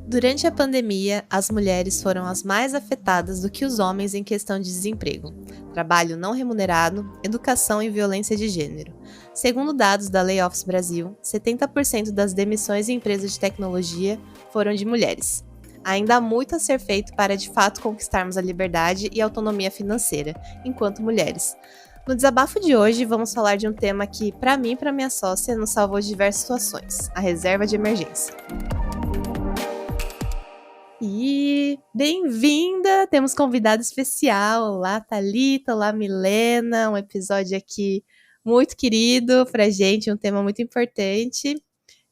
Durante a pandemia, as mulheres foram as mais afetadas do que os homens em questão de desemprego, trabalho não remunerado, educação e violência de gênero. Segundo dados da Layoffs Brasil, 70% das demissões em empresas de tecnologia foram de mulheres. Ainda há muito a ser feito para de fato conquistarmos a liberdade e autonomia financeira, enquanto mulheres. No desabafo de hoje, vamos falar de um tema que, para mim e para minha sócia, nos salvou de diversas situações: a reserva de emergência. E bem-vinda! Temos convidado especial. Olá, Thalita, olá, Milena. Um episódio aqui muito querido pra gente, um tema muito importante.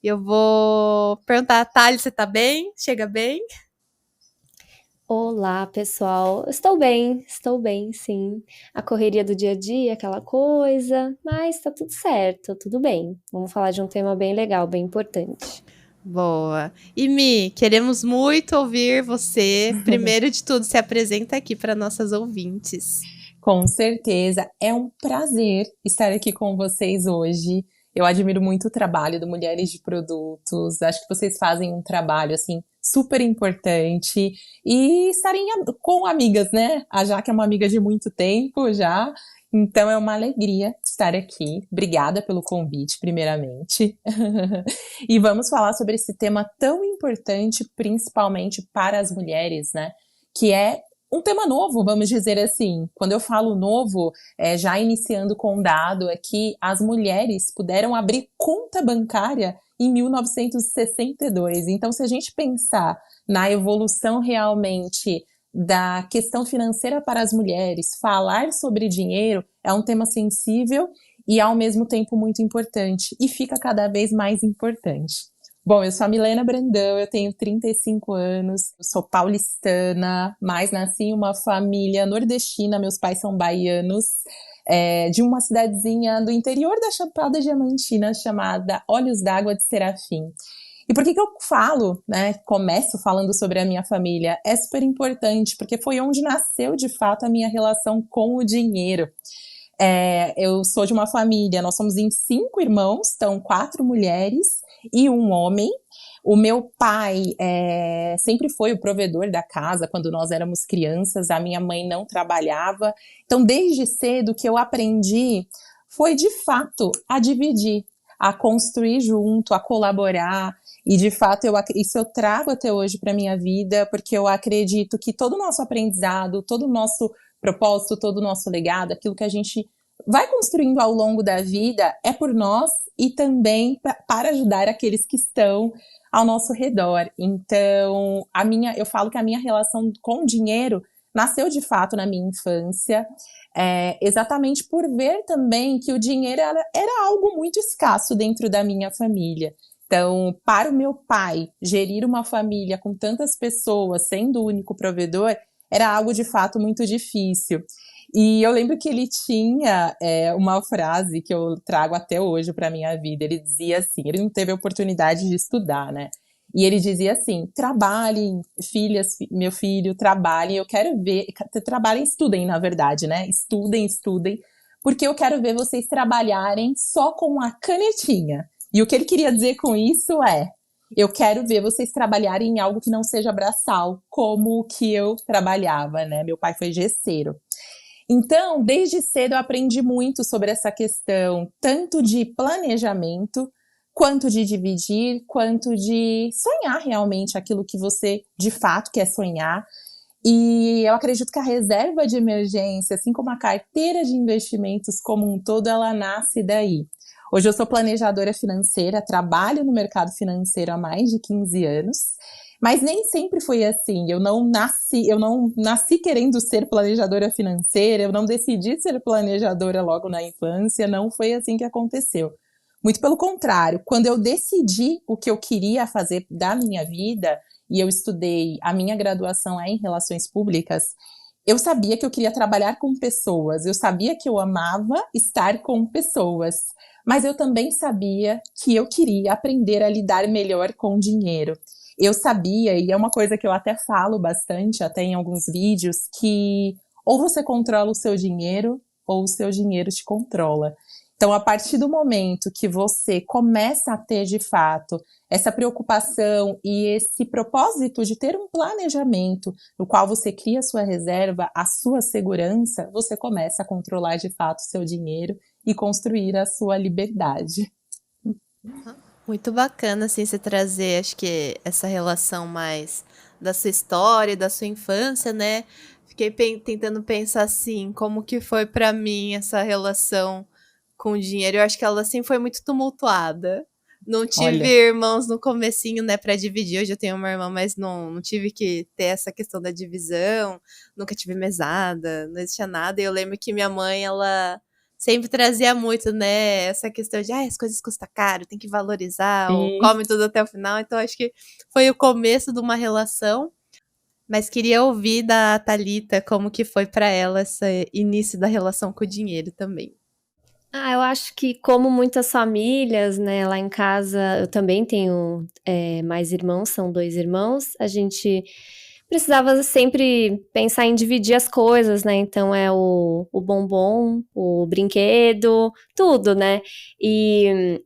Eu vou perguntar, Thalita, você tá bem? Chega bem? Olá, pessoal. Estou bem, sim. A correria do dia a dia, aquela coisa, mas tá tudo certo, tudo bem. Vamos falar de um tema bem legal, bem importante. Boa. E Mi, queremos muito ouvir você. Primeiro de tudo, se apresenta aqui para nossas ouvintes. Com certeza, é um prazer estar aqui com vocês hoje. Eu admiro muito o trabalho do Mulheres de Produtos. Acho que vocês fazem um trabalho assim super importante e estarem com amigas, né? A Jaque é uma amiga de muito tempo já, então é uma alegria estar aqui. Obrigada pelo convite, primeiramente. E vamos falar sobre esse tema tão importante, principalmente para as mulheres, né? Que é um tema novo, vamos dizer assim. Quando eu falo novo, já iniciando com um dado, é que as mulheres puderam abrir conta bancária em 1962. Então, se a gente pensar na evolução realmente da questão financeira para as mulheres, falar sobre dinheiro é um tema sensível e, ao mesmo tempo, muito importante. E fica cada vez mais importante. Bom, eu sou a Milena Brandão, eu tenho 35 anos, eu sou paulistana, mas nasci em uma família nordestina, meus pais são baianos, de uma cidadezinha do interior da Chapada Diamantina chamada Olhos d'Água de Serafim. E por que eu falo, né, começo falando sobre a minha família? É super importante, porque foi onde nasceu de fato a minha relação com o dinheiro. Eu sou de uma família, nós somos em 5 irmãos, então 4 mulheres e um homem. O meu pai sempre foi o provedor da casa quando nós éramos crianças, a minha mãe não trabalhava. Então, desde cedo, o que eu aprendi foi, de fato, a dividir, a construir junto, a colaborar. E, de fato, isso eu trago até hoje para a minha vida, porque eu acredito que todo o nosso aprendizado, todo o nosso propósito, todo o nosso legado, aquilo que a gente vai construindo ao longo da vida é por nós e também para ajudar aqueles que estão ao nosso redor. Então, eu falo que a minha relação com o dinheiro nasceu de fato na minha infância, exatamente por ver também que o dinheiro era algo muito escasso dentro da minha família. Então, para o meu pai, gerir uma família com tantas pessoas, sendo o único provedor, era algo de fato muito difícil. E eu lembro que ele tinha uma frase que eu trago até hoje para minha vida. Ele dizia assim, ele não teve a oportunidade de estudar, né? E ele dizia assim, trabalhem, filhas, meu filho, trabalhem, eu quero ver, trabalhem, estudem, na verdade, né? Estudem, porque eu quero ver vocês trabalharem só com a canetinha. E o que ele queria dizer com isso eu quero ver vocês trabalharem em algo que não seja braçal, como o que eu trabalhava, né? Meu pai foi gesseiro. Então, desde cedo eu aprendi muito sobre essa questão, tanto de planejamento, quanto de dividir, quanto de sonhar realmente aquilo que você de fato quer sonhar. E eu acredito que a reserva de emergência, assim como a carteira de investimentos como um todo, ela nasce daí. Hoje eu sou planejadora financeira, trabalho no mercado financeiro há mais de 15 anos, mas nem sempre foi assim. Eu não nasci querendo ser planejadora financeira, eu não decidi ser planejadora logo na infância, não foi assim que aconteceu. Muito pelo contrário, quando eu decidi o que eu queria fazer da minha vida, e eu estudei, a minha graduação em Relações Públicas, eu sabia que eu queria trabalhar com pessoas, eu sabia que eu amava estar com pessoas, mas eu também sabia que eu queria aprender a lidar melhor com dinheiro. Eu sabia, e é uma coisa que eu até falo bastante, até em alguns vídeos, que ou você controla o seu dinheiro, ou o seu dinheiro te controla. Então, a partir do momento que você começa a ter, de fato, essa preocupação e esse propósito de ter um planejamento no qual você cria a sua reserva, a sua segurança, você começa a controlar, de fato, o seu dinheiro e construir a sua liberdade. Muito bacana, assim, você trazer, acho que essa relação mais da sua história, da sua infância, né? Fiquei tentando pensar, assim, como que foi pra mim essa relação com o dinheiro. Eu acho que ela, assim, foi muito tumultuada. Não tive Olha, irmãos no comecinho, né, pra dividir. Hoje eu tenho uma irmã, mas não tive que ter essa questão da divisão. Nunca tive mesada, não existia nada. E eu lembro que minha mãe, ela sempre trazia muito, né, essa questão de, as coisas custam caro, tem que valorizar, ou sim. come tudo até o final. Então, acho que foi o começo de uma relação. Mas queria ouvir da Thalita como que foi pra ela esse início da relação com o dinheiro também. Eu acho que como muitas famílias, né, lá em casa eu também tenho mais irmãos, são 2 irmãos, a gente precisava sempre pensar em dividir as coisas, né, então é o bombom, o brinquedo, tudo, né, e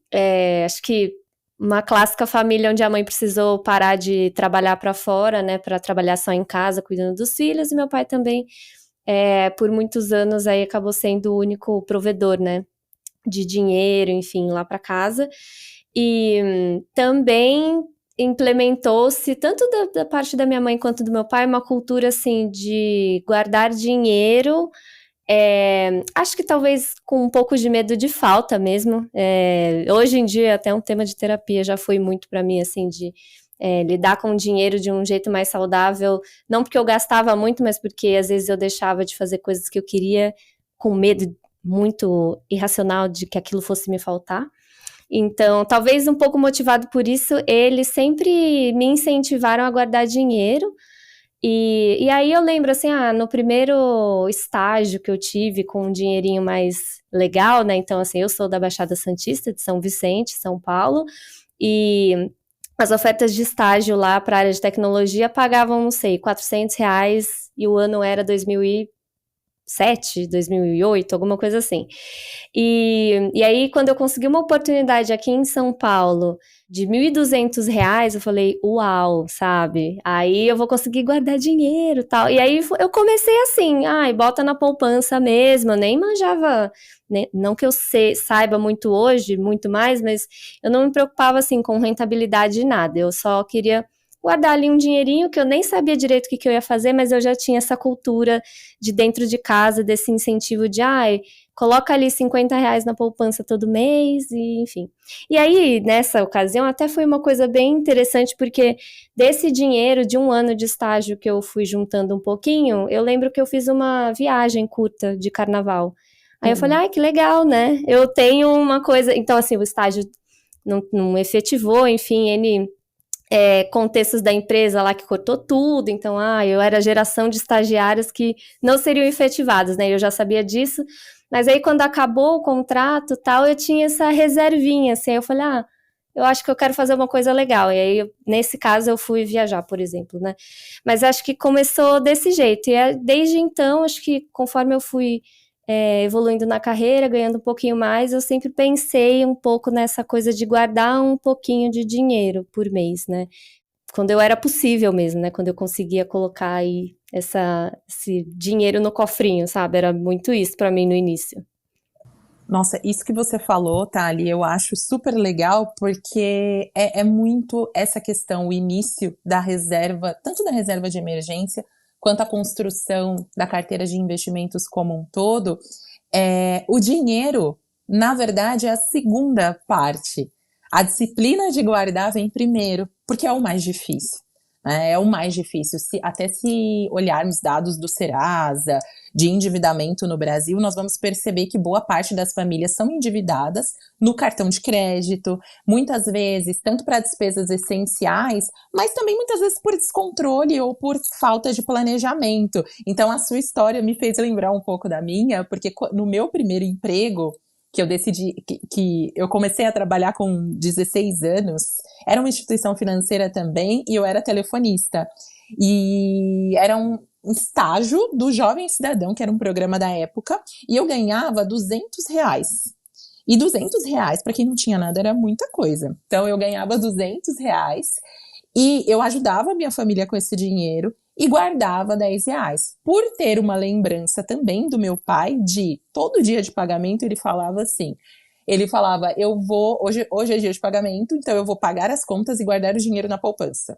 acho que uma clássica família onde a mãe precisou parar de trabalhar para fora, né, para trabalhar só em casa, cuidando dos filhos, e meu pai também, por muitos anos aí acabou sendo o único provedor, né, de dinheiro, enfim, lá para casa. E também implementou-se, tanto da parte da minha mãe quanto do meu pai, uma cultura assim de guardar dinheiro. Acho que talvez com um pouco de medo de falta mesmo. Hoje em dia, até um tema de terapia já foi muito para mim, assim, de lidar com o dinheiro de um jeito mais saudável. Não porque eu gastava muito, mas porque às vezes eu deixava de fazer coisas que eu queria com medo muito irracional de que aquilo fosse me faltar. Então, talvez um pouco motivado por isso, eles sempre me incentivaram a guardar dinheiro. E aí eu lembro, assim, no primeiro estágio que eu tive com um dinheirinho mais legal, né? Então, assim, eu sou da Baixada Santista, de São Vicente, São Paulo, e as ofertas de estágio lá para a área de tecnologia pagavam, não sei, R$ 400, e o ano era 2007, 2008, alguma coisa assim. E aí, quando eu consegui uma oportunidade aqui em São Paulo de R$ 1.200, eu falei, uau, sabe? Aí eu vou conseguir guardar dinheiro e tal. E aí eu comecei assim, bota na poupança mesmo, eu nem manjava, né? Não que eu saiba muito hoje, muito mais, mas eu não me preocupava assim com rentabilidade de nada, eu só queria guardar ali um dinheirinho que eu nem sabia direito o que eu ia fazer, mas eu já tinha essa cultura de dentro de casa, desse incentivo de, coloca ali R$ 50 na poupança todo mês, e enfim. E aí, nessa ocasião, até foi uma coisa bem interessante, porque desse dinheiro de um ano de estágio que eu fui juntando um pouquinho, eu lembro que eu fiz uma viagem curta de carnaval. Aí eu falei, que legal, né? Eu tenho uma coisa... Então, assim, o estágio não efetivou, enfim, ele... contextos da empresa lá que cortou tudo, então, eu era a geração de estagiários que não seriam efetivados, né, eu já sabia disso, mas aí quando acabou o contrato tal, eu tinha essa reservinha, assim, aí eu falei, eu acho que eu quero fazer uma coisa legal, e aí, nesse caso, eu fui viajar, por exemplo, né, mas acho que começou desse jeito, e desde então, acho que conforme eu fui evoluindo na carreira, ganhando um pouquinho mais, eu sempre pensei um pouco nessa coisa de guardar um pouquinho de dinheiro por mês, né? Quando eu era possível mesmo, né? Quando eu conseguia colocar aí esse dinheiro no cofrinho, sabe? Era muito isso para mim no início. Nossa, isso que você falou, Thali, eu acho super legal, porque é muito essa questão, o início da reserva, tanto da reserva de emergência, quanto a construção da carteira de investimentos como um todo. O dinheiro, na verdade, é a segunda parte. A disciplina de guardar vem primeiro, porque é o mais difícil. É o mais difícil. Até se olharmos dados do Serasa, de endividamento no Brasil, nós vamos perceber que boa parte das famílias são endividadas no cartão de crédito, muitas vezes, tanto para despesas essenciais, mas também muitas vezes por descontrole ou por falta de planejamento. Então, a sua história me fez lembrar um pouco da minha, porque no meu primeiro emprego, que eu decidi, que eu comecei a trabalhar com 16 anos, era uma instituição financeira também, e eu era telefonista. E era um estágio do Jovem Cidadão, que era um programa da época, e eu ganhava R$ 200. E R$ 200, para quem não tinha nada, era muita coisa. Então, eu ganhava R$ 200 e eu ajudava a minha família com esse dinheiro e guardava R$ 10. Por ter uma lembrança também do meu pai, de todo dia de pagamento, ele falava assim, hoje é dia de pagamento, então eu vou pagar as contas e guardar o dinheiro na poupança.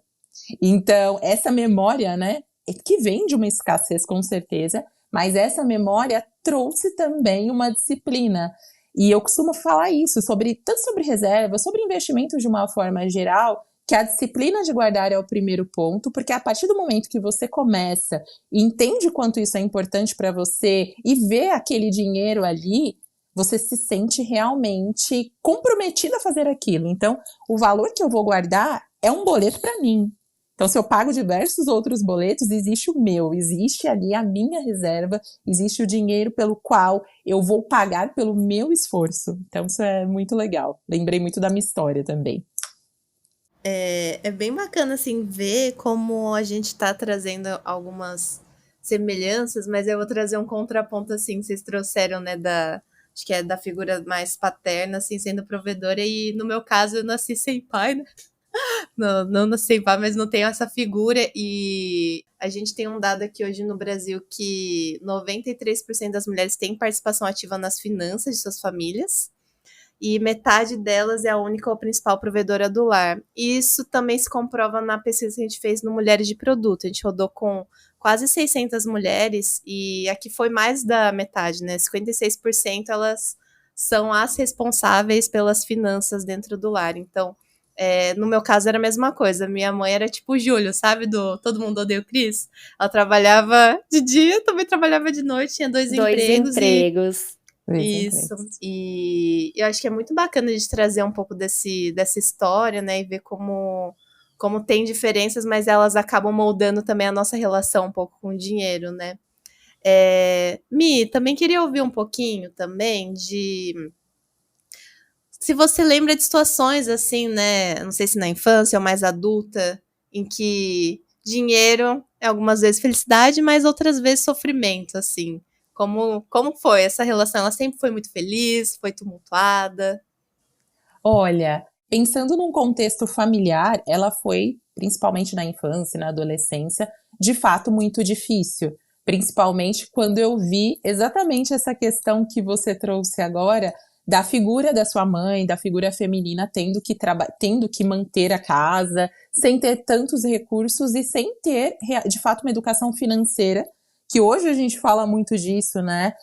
Então, essa memória, né, que vem de uma escassez com certeza, mas essa memória trouxe também uma disciplina. E eu costumo falar isso, tanto sobre reserva, sobre investimentos de uma forma geral, que a disciplina de guardar é o primeiro ponto, porque a partir do momento que você começa e entende o quanto isso é importante para você e vê aquele dinheiro ali, você se sente realmente comprometido a fazer aquilo. Então, o valor que eu vou guardar é um boleto para mim. Então, se eu pago diversos outros boletos, existe o meu, existe ali a minha reserva, existe o dinheiro pelo qual eu vou pagar pelo meu esforço. Então, isso é muito legal. Lembrei muito da minha história também. É bem bacana, assim, ver como a gente tá trazendo algumas semelhanças, mas eu vou trazer um contraponto, assim, que vocês trouxeram, né, acho que é da figura mais paterna, assim, sendo provedora, e no meu caso eu nasci sem pai, né? Não nasci sem pai, mas não tenho essa figura, e a gente tem um dado aqui hoje no Brasil que 93% das mulheres têm participação ativa nas finanças de suas famílias, e metade delas é a única ou principal provedora do lar. E isso também se comprova na pesquisa que a gente fez no Mulheres de Produto. A gente rodou com quase 600 mulheres e aqui foi mais da metade, né? 56% elas são as responsáveis pelas finanças dentro do lar. Então, no meu caso era a mesma coisa. Minha mãe era tipo o Júlio, sabe? Do Todo Mundo Odeia o Chris. Ela trabalhava de dia, também trabalhava de noite, tinha dois empregos. Isso, e eu acho que é muito bacana a gente trazer um pouco dessa história, né, e ver como tem diferenças, mas elas acabam moldando também a nossa relação um pouco com o dinheiro, né. Mi, também queria ouvir um pouquinho também de se você lembra de situações assim, né, não sei se na infância ou mais adulta, em que dinheiro é algumas vezes felicidade, mas outras vezes sofrimento, assim. Como foi essa relação? Ela sempre foi muito feliz? Foi tumultuada? Olha, pensando num contexto familiar, ela foi, principalmente na infância e na adolescência, de fato muito difícil. Principalmente quando eu vi exatamente essa questão que você trouxe agora, da figura da sua mãe, da figura feminina tendo que manter a casa, sem ter tantos recursos e sem ter, de fato, uma educação financeira, que hoje a gente fala muito disso, né?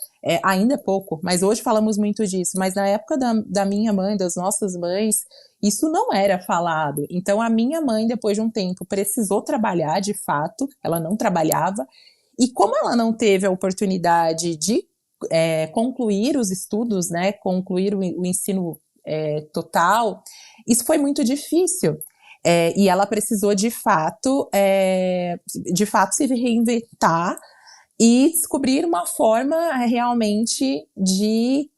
Ainda é pouco, mas hoje falamos muito disso. Mas na época da minha mãe, das nossas mães, isso não era falado. Então, a minha mãe, depois de um tempo, precisou trabalhar, de fato, ela não trabalhava. E como ela não teve a oportunidade de concluir os estudos, né, concluir o ensino total, isso foi muito difícil. E ela precisou, de fato se reinventar e descobrir uma forma realmente de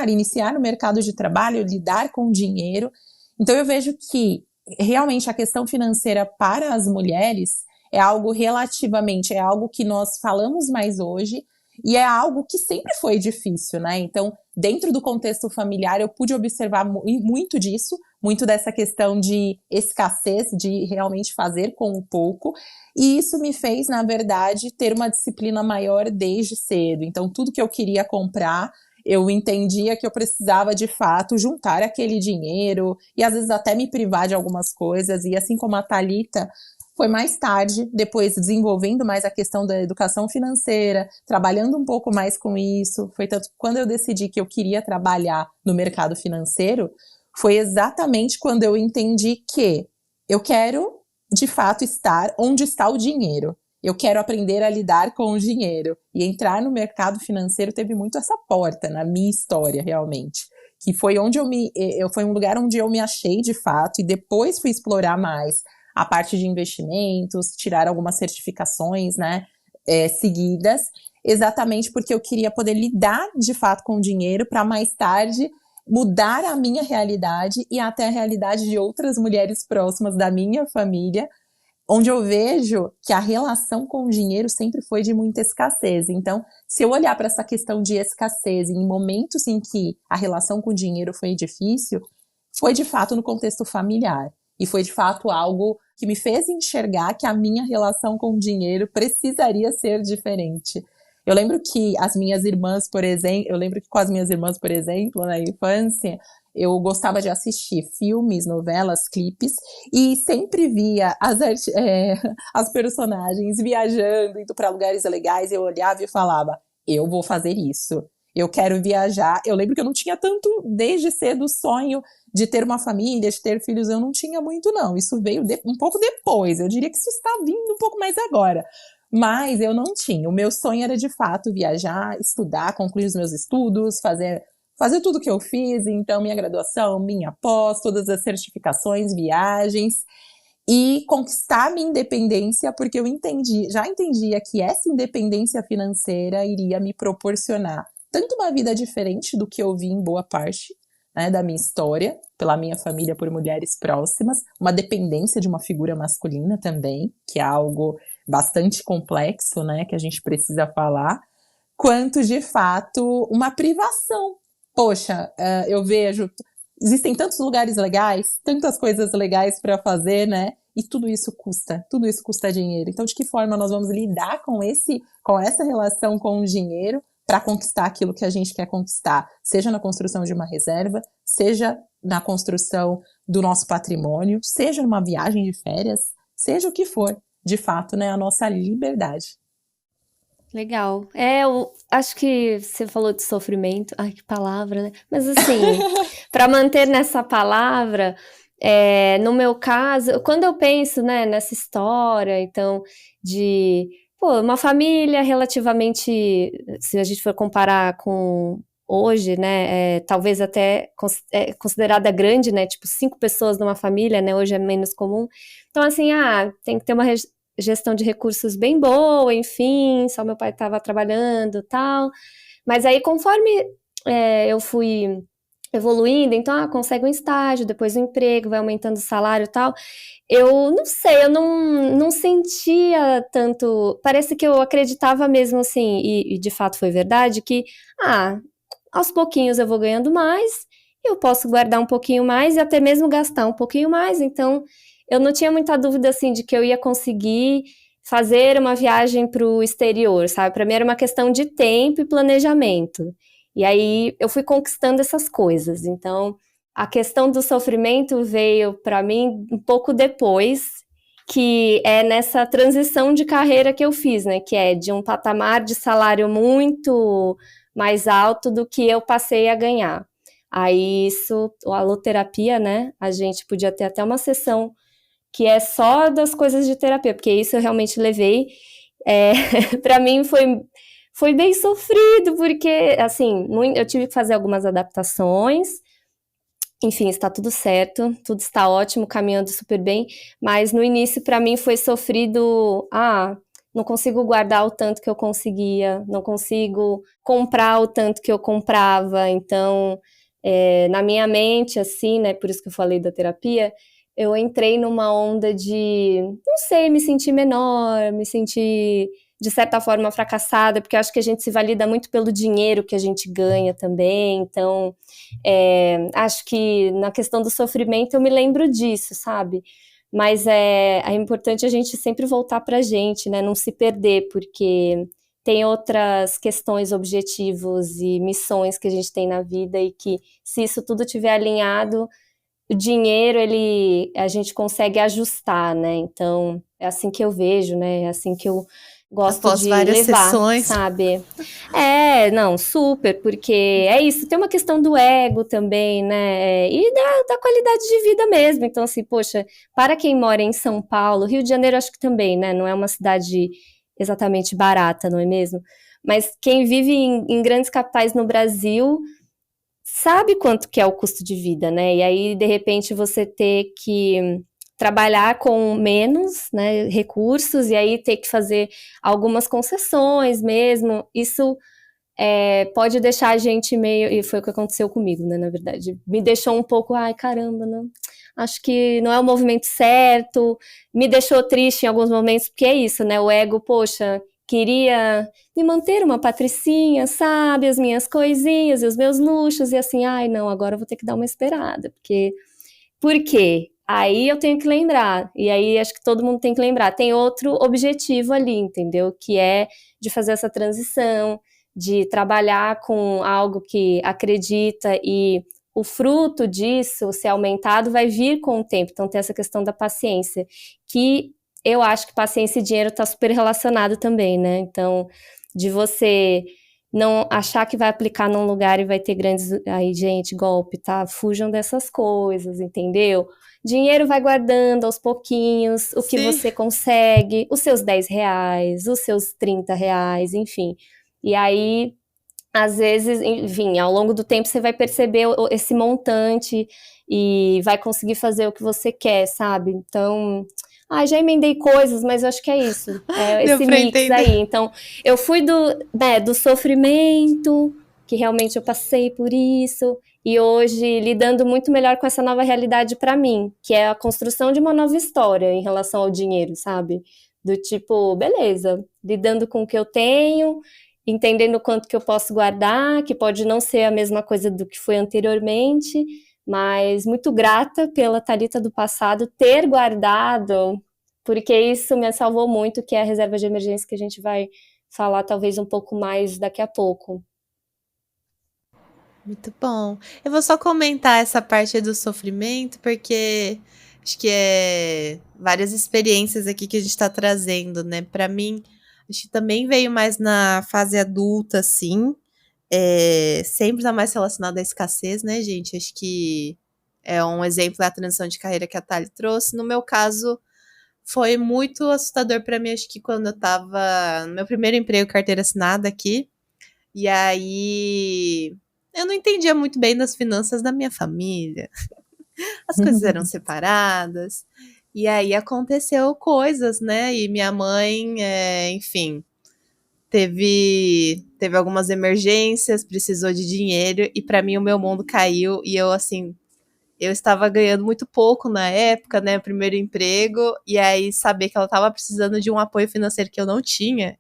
iniciar no mercado de trabalho, lidar com dinheiro. Então eu vejo que realmente a questão financeira para as mulheres é algo que nós falamos mais hoje e é algo que sempre foi difícil, né? Então, dentro do contexto familiar, eu pude observar muito disso, muito dessa questão de escassez, de realmente fazer com o pouco, e isso me fez, na verdade, ter uma disciplina maior desde cedo. Então, tudo que eu queria comprar, eu entendia que eu precisava, de fato, juntar aquele dinheiro e, às vezes, até me privar de algumas coisas. E assim como a Thalita, foi mais tarde, depois desenvolvendo mais a questão da educação financeira, trabalhando um pouco mais com isso. Foi tanto que quando eu decidi que eu queria trabalhar no mercado financeiro, foi exatamente quando eu entendi que eu quero, de fato, estar onde está o dinheiro. Eu quero aprender a lidar com o dinheiro. E entrar no mercado financeiro teve muito essa porta na minha história, realmente. Que foi onde foi um lugar onde eu me achei, de fato, e depois fui explorar mais a parte de investimentos, tirar algumas certificações, né, seguidas, exatamente porque eu queria poder lidar, de fato, com o dinheiro para mais tarde mudar a minha realidade e até a realidade de outras mulheres próximas da minha família, onde eu vejo que a relação com o dinheiro sempre foi de muita escassez. Então, se eu olhar para essa questão de escassez em momentos em que a relação com o dinheiro foi difícil, foi de fato no contexto familiar. E foi de fato algo que me fez enxergar que a minha relação com o dinheiro precisaria ser diferente. Eu lembro que as minhas irmãs, por exemplo, na infância, eu gostava de assistir filmes, novelas, clipes, e sempre via as personagens viajando, indo para lugares legais, eu olhava e falava, eu vou fazer isso. Eu quero viajar. Eu lembro que eu não tinha tanto, desde cedo, sonho de ter uma família, de ter filhos. Eu não tinha muito, não. Isso veio um pouco depois. Eu diria que isso está vindo um pouco mais agora. Mas eu não tinha. O meu sonho era, de fato, viajar, estudar, concluir os meus estudos, fazer tudo que eu fiz. Então, minha graduação, minha pós, todas as certificações, viagens. E conquistar minha independência, porque eu já entendia que essa independência financeira iria me proporcionar tanto uma vida diferente do que eu vi em boa parte, né, da minha história, pela minha família, por mulheres próximas, uma dependência de uma figura masculina também, que é algo bastante complexo, né, que a gente precisa falar, quanto, de fato, uma privação. Poxa, eu vejo, existem tantos lugares legais, tantas coisas legais para fazer, né, e tudo isso custa dinheiro. Então, de que forma nós vamos lidar com essa relação com o dinheiro para conquistar aquilo que a gente quer conquistar, seja na construção de uma reserva, seja na construção do nosso patrimônio, seja numa viagem de férias, seja o que for, de fato, né, a nossa liberdade. Legal. Eu acho que você falou de sofrimento. Ai, que palavra, né? Mas assim, para manter nessa palavra, no meu caso, quando eu penso, né, nessa história, então, de uma família relativamente, se a gente for comparar com hoje, né, talvez até considerada grande, né, tipo 5 pessoas numa família, né, hoje é menos comum. Então, assim, tem que ter uma gestão de recursos bem boa, enfim, só meu pai estava trabalhando e tal. Mas aí, conforme eu fui evoluindo, então, consegue um estágio, depois um emprego, vai aumentando o salário e tal. Eu não sei, eu não sentia tanto. Parece que eu acreditava mesmo assim, e de fato foi verdade, que aos pouquinhos eu vou ganhando mais, eu posso guardar um pouquinho mais e até mesmo gastar um pouquinho mais. Então, eu não tinha muita dúvida assim de que eu ia conseguir fazer uma viagem para o exterior, sabe? Para mim era uma questão de tempo e planejamento. E aí eu fui conquistando essas coisas. Então, a questão do sofrimento veio para mim um pouco depois, que é nessa transição de carreira que eu fiz, né? Que é de um patamar de salário muito mais alto do que eu passei a ganhar. Aí a aloterapia, né? A gente podia ter até uma sessão que é só das coisas de terapia, porque isso eu realmente levei. Para mim foi bem sofrido, porque, assim, eu tive que fazer algumas adaptações. Enfim, está tudo certo, tudo está ótimo, caminhando super bem, mas no início para mim foi sofrido, não consigo guardar o tanto que eu conseguia, não consigo comprar o tanto que eu comprava, então, na minha mente, assim, né, por isso que eu falei da terapia, eu entrei numa onda de, não sei, me sentir menor, me sentir de certa forma fracassada, porque eu acho que a gente se valida muito pelo dinheiro que a gente ganha também, então acho que na questão do sofrimento eu me lembro disso, sabe? Mas é importante a gente sempre voltar pra gente, né? Não se perder, porque tem outras questões, objetivos e missões que a gente tem na vida e que se isso tudo estiver alinhado, o dinheiro, a gente consegue ajustar, né? Então, é assim que eu vejo, né? É assim que eu gosto Após de várias levar, sessões. sabe? Não, super, porque é isso, tem uma questão do ego também, né? E da qualidade de vida mesmo. Então, assim, poxa, para quem mora em São Paulo, Rio de Janeiro acho que também, né? Não é uma cidade exatamente barata, não é mesmo? Mas quem vive em grandes capitais no Brasil sabe quanto que é o custo de vida, né? E aí, de repente, você ter que trabalhar com menos, né, recursos, e aí ter que fazer algumas concessões mesmo, isso pode deixar a gente meio, e foi o que aconteceu comigo, né, na verdade, me deixou um pouco, ai, caramba, não, acho que não é o movimento certo, me deixou triste em alguns momentos, porque é isso, né? O ego, poxa, queria me manter uma patricinha, sabe? As minhas coisinhas e os meus luxos, e assim, ai, não, agora eu vou ter que dar uma esperada, porque... Por quê? Aí eu tenho que lembrar, e aí acho que todo mundo tem que lembrar, tem outro objetivo ali, entendeu? Que é de fazer essa transição, de trabalhar com algo que acredita e o fruto disso, ser aumentado, vai vir com o tempo. Então tem essa questão da paciência, que eu acho que paciência e dinheiro está super relacionado também, né? Então, de você não achar que vai aplicar num lugar e vai ter grandes, aí, gente, golpe, tá? Fujam dessas coisas, entendeu? Dinheiro vai guardando aos pouquinhos, o que Sim. você consegue, os seus R$ 10, os seus R$ 30, enfim. E aí, às vezes, enfim, ao longo do tempo você vai perceber esse montante e vai conseguir fazer o que você quer, sabe? Então, já emendei coisas, mas eu acho que é isso, é Deu esse pra mix entender. aí. Então, eu fui do sofrimento, que realmente eu passei por isso, e hoje lidando muito melhor com essa nova realidade pra mim, que é a construção de uma nova história em relação ao dinheiro, sabe? Do tipo, beleza, lidando com o que eu tenho, entendendo o quanto que eu posso guardar, que pode não ser a mesma coisa do que foi anteriormente, mas muito grata pela Thalita do passado ter guardado, porque isso me salvou muito, que é a reserva de emergência que a gente vai falar talvez um pouco mais daqui a pouco. Muito bom. Eu vou só comentar essa parte do sofrimento, porque acho que é várias experiências aqui que a gente tá trazendo, né? Pra mim, acho que também veio mais na fase adulta, assim. Sempre tá mais relacionado à escassez, né, gente? Acho que é um exemplo da transição de carreira que a Thali trouxe. No meu caso, foi muito assustador pra mim, acho que quando eu tava no meu primeiro emprego, carteira assinada aqui. E aí, eu não entendia muito bem das finanças da minha família. As coisas eram separadas. E aí aconteceu coisas, né? E minha mãe, enfim, teve algumas emergências, precisou de dinheiro e para mim o meu mundo caiu e eu assim, eu estava ganhando muito pouco na época, né, primeiro emprego, e aí saber que ela estava precisando de um apoio financeiro que eu não tinha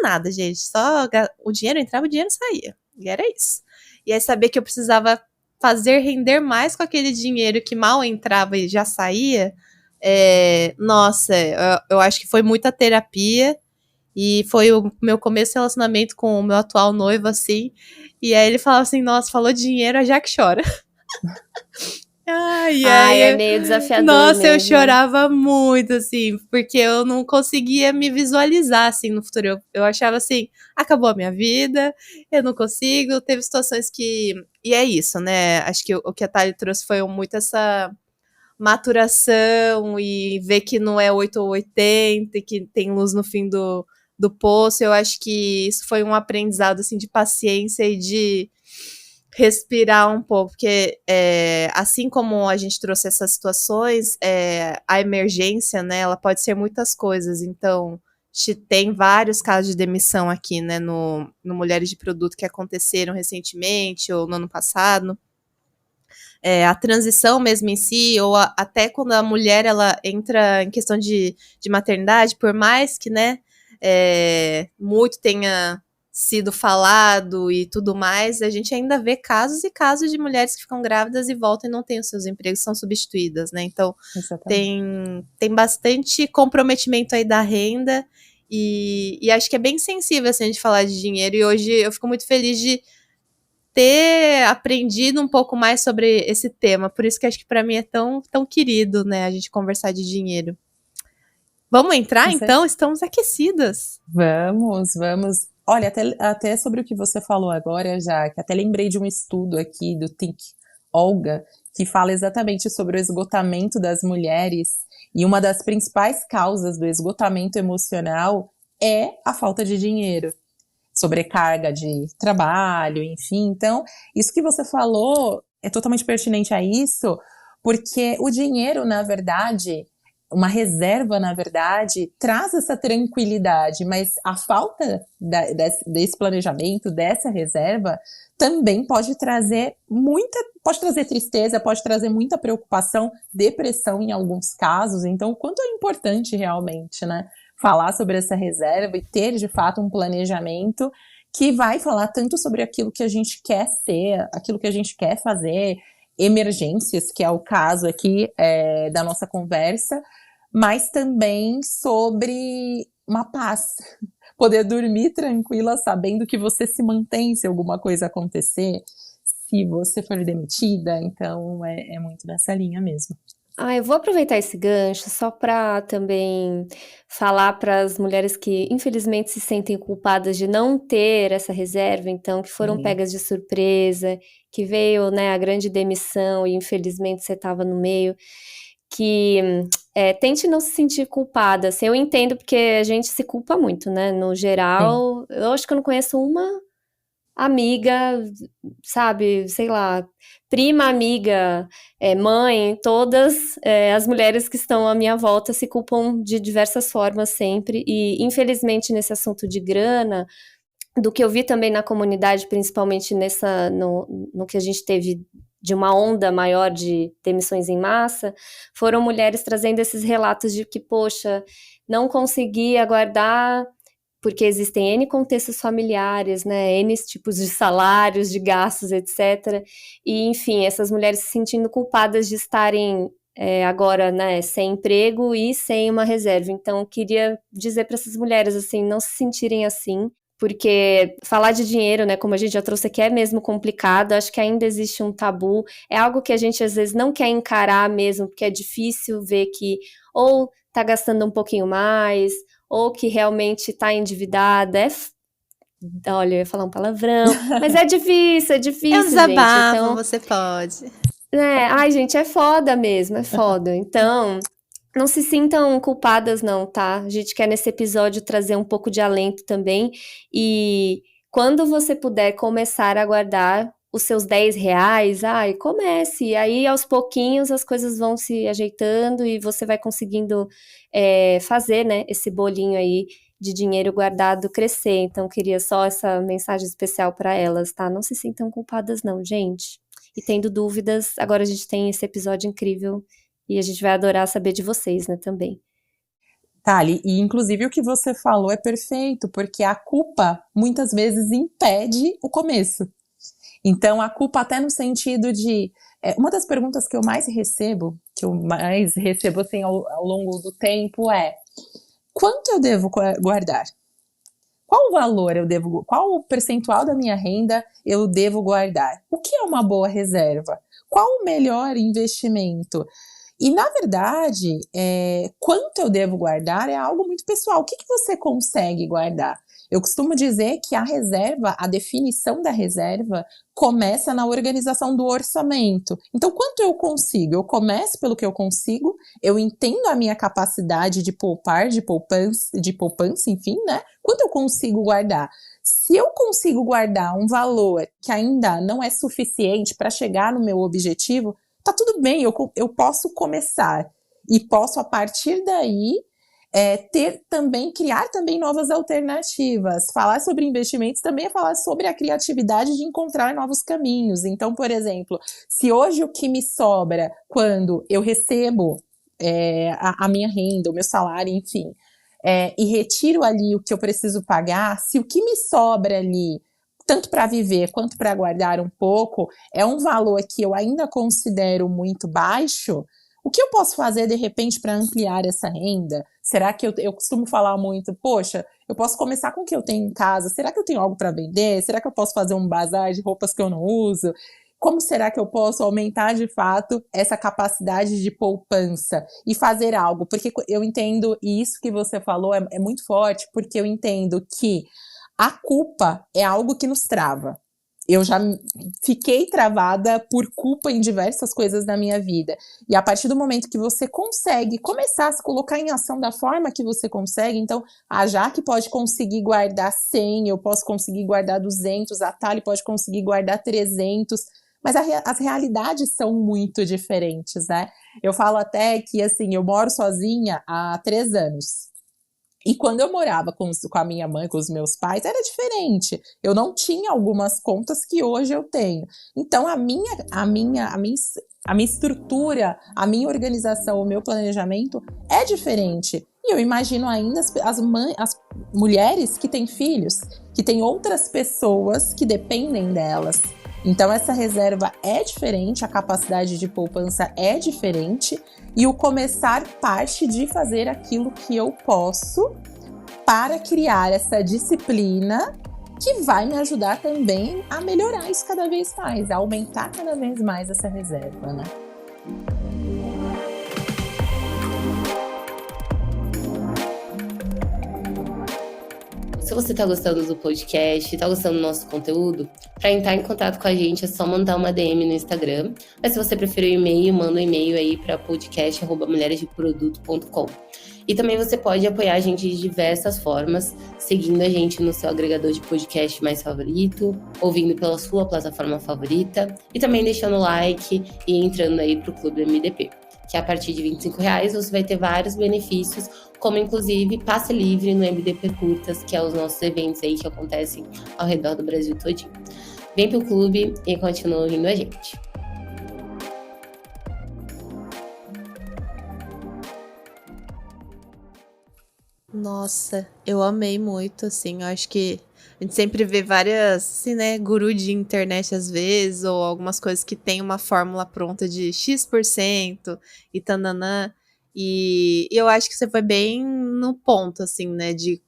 nada, gente, só o dinheiro entrava, o dinheiro saía, e era isso. E aí saber que eu precisava fazer render mais com aquele dinheiro que mal entrava e já saía, nossa, eu acho que foi muita terapia, e foi o meu começo de relacionamento com o meu atual noivo, assim, e aí ele falava assim, nossa, falou dinheiro, a Jaque chora. E Ai, é aí, meio desafiador nossa, eu mesmo. chorava muito, assim, porque eu não conseguia me visualizar, assim, no futuro. Eu achava assim, acabou a minha vida, eu não consigo. Teve situações que. E é isso, né? Acho que o que a Thali trouxe foi muito essa maturação e ver que não é 8 ou 80 e que tem luz no fim do poço. Eu acho que isso foi um aprendizado, assim, de paciência e de respirar um pouco, porque assim como a gente trouxe essas situações, a emergência, né, ela pode ser muitas coisas, então a gente tem vários casos de demissão aqui, né, no Mulheres de Produto que aconteceram recentemente ou no ano passado, a transição mesmo em si, ou até quando a mulher ela entra em questão de maternidade, por mais que, né, muito tenha sido falado e tudo mais, a gente ainda vê casos e casos de mulheres que ficam grávidas e voltam e não têm os seus empregos, são substituídas, né? Então, Exatamente. tem bastante comprometimento aí da renda e acho que é bem sensível, assim, a gente falar de dinheiro e hoje eu fico muito feliz de ter aprendido um pouco mais sobre esse tema, por isso que acho que para mim é tão, tão querido, né, a gente conversar de dinheiro. Vamos entrar, Com certeza. então? Estamos aquecidas. Vamos, vamos. Olha, até sobre o que você falou agora, já que até lembrei de um estudo aqui do Think Olga, que fala exatamente sobre o esgotamento das mulheres, e uma das principais causas do esgotamento emocional é a falta de dinheiro, sobrecarga de trabalho, enfim. Então, isso que você falou é totalmente pertinente a isso, porque o dinheiro, na verdade, uma reserva, na verdade, traz essa tranquilidade, mas a falta desse planejamento, dessa reserva, também pode trazer tristeza, pode trazer muita preocupação, depressão em alguns casos. Então, o quanto é importante realmente, né, falar sobre essa reserva e ter, de fato, um planejamento que vai falar tanto sobre aquilo que a gente quer ser, aquilo que a gente quer fazer, emergências, que é o caso aqui da nossa conversa, mas também sobre uma paz. Poder dormir tranquila sabendo que você se mantém se alguma coisa acontecer, se você for demitida. Então, é muito nessa linha mesmo. Eu vou aproveitar esse gancho só para também falar para as mulheres que infelizmente se sentem culpadas de não ter essa reserva, então que foram pegas de surpresa, que veio, né, a grande demissão e infelizmente você estava no meio, que tente não se sentir culpada. Assim, eu entendo porque a gente se culpa muito, né? No geral, eu acho que eu não conheço uma amiga, sabe, sei lá, prima, amiga, mãe, todas as mulheres que estão à minha volta se culpam de diversas formas sempre, e infelizmente nesse assunto de grana, do que eu vi também na comunidade, principalmente no que a gente teve de uma onda maior de demissões em massa, foram mulheres trazendo esses relatos de que, poxa, não consegui aguardar, porque existem N contextos familiares, né, N tipos de salários, de gastos, etc. E, enfim, essas mulheres se sentindo culpadas de estarem agora, né, sem emprego e sem uma reserva. Então, eu queria dizer para essas mulheres, assim, não se sentirem assim, porque falar de dinheiro, né, como a gente já trouxe aqui, é mesmo complicado, acho que ainda existe um tabu, é algo que a gente às vezes não quer encarar mesmo, porque é difícil ver que ou tá gastando um pouquinho mais, ou que realmente tá endividada, olha, eu ia falar um palavrão, mas é difícil, É um desabafo, gente, então... você pode. Ai, gente, é foda mesmo, é foda, então... Não se sintam culpadas não, tá? A gente quer nesse episódio trazer um pouco de alento também, e quando você puder começar a guardar os seus R$ 10, comece, e aí aos pouquinhos as coisas vão se ajeitando e você vai conseguindo fazer, né, esse bolinho aí de dinheiro guardado crescer. Então queria só essa mensagem especial para elas, tá? Não se sintam culpadas não, gente. E tendo dúvidas, agora a gente tem esse episódio incrível e a gente vai adorar saber de vocês, né, também. Thali, e inclusive o que você falou é perfeito, porque a culpa muitas vezes impede o começo. Então, a culpa até no sentido de... uma das perguntas que eu mais recebo assim, ao longo do tempo é: quanto eu devo guardar? Qual o valor qual o percentual da minha renda eu devo guardar? O que é uma boa reserva? Qual o melhor investimento? E, na verdade, quanto eu devo guardar é algo muito pessoal. O que você consegue guardar? Eu costumo dizer que a reserva, a definição da reserva, começa na organização do orçamento. Então, quanto eu consigo? Eu começo pelo que eu consigo, eu entendo a minha capacidade de poupar, de poupança, enfim, né? Quanto eu consigo guardar? Se eu consigo guardar um valor que ainda não é suficiente para chegar no meu objetivo, tá tudo bem, eu posso começar e posso, a partir daí, criar também novas alternativas. Falar sobre investimentos também é falar sobre a criatividade de encontrar novos caminhos. Então, por exemplo, se hoje o que me sobra quando eu recebo a minha renda, o meu salário, enfim, e retiro ali o que eu preciso pagar, se o que me sobra ali, tanto para viver quanto para guardar um pouco, é um valor que eu ainda considero muito baixo, o que eu posso fazer, de repente, para ampliar essa renda? Será que eu costumo falar muito, poxa, eu posso começar com o que eu tenho em casa? Será que eu tenho algo para vender? Será que eu posso fazer um bazar de roupas que eu não uso? Como será que eu posso aumentar, de fato, essa capacidade de poupança e fazer algo? Porque eu entendo, e isso que você falou é muito forte, porque eu entendo que a culpa é algo que nos trava. Eu já fiquei travada por culpa em diversas coisas da minha vida. E a partir do momento que você consegue começar a se colocar em ação da forma que você consegue, então a Jaque pode conseguir guardar 100, eu posso conseguir guardar 200, a Thali pode conseguir guardar 300, mas as realidades são muito diferentes, né? Eu falo até que, assim, eu moro sozinha há 3 anos. E quando eu morava com a minha mãe, com os meus pais, era diferente. Eu não tinha algumas contas que hoje eu tenho. Então, a minha estrutura, a minha organização, o meu planejamento é diferente. E eu imagino ainda as mulheres que têm filhos, que têm outras pessoas que dependem delas. Então, essa reserva é diferente, a capacidade de poupança é diferente, e o começar parte de fazer aquilo que eu posso para criar essa disciplina que vai me ajudar também a melhorar isso cada vez mais, a aumentar cada vez mais essa reserva, né? Se você está gostando do podcast, está gostando do nosso conteúdo, para entrar em contato com a gente é só mandar uma DM no Instagram. Mas se você preferir o e-mail, manda um e-mail aí para podcast@mulheresdeproduto.com. E também você pode apoiar a gente de diversas formas, seguindo a gente no seu agregador de podcast mais favorito, ouvindo pela sua plataforma favorita e também deixando like e entrando aí para o Clube MDP. Que a partir de R$25 você vai ter vários benefícios, como inclusive passe livre no MDP Curtas, que é os nossos eventos aí que acontecem ao redor do Brasil todinho. Vem pro clube e continua ouvindo a gente. Nossa, eu amei muito, assim, eu acho que a gente sempre vê várias, assim, né, guru de internet às vezes, ou algumas coisas que tem uma fórmula pronta de X% e tananã, e eu acho que você foi bem no ponto, assim, né, de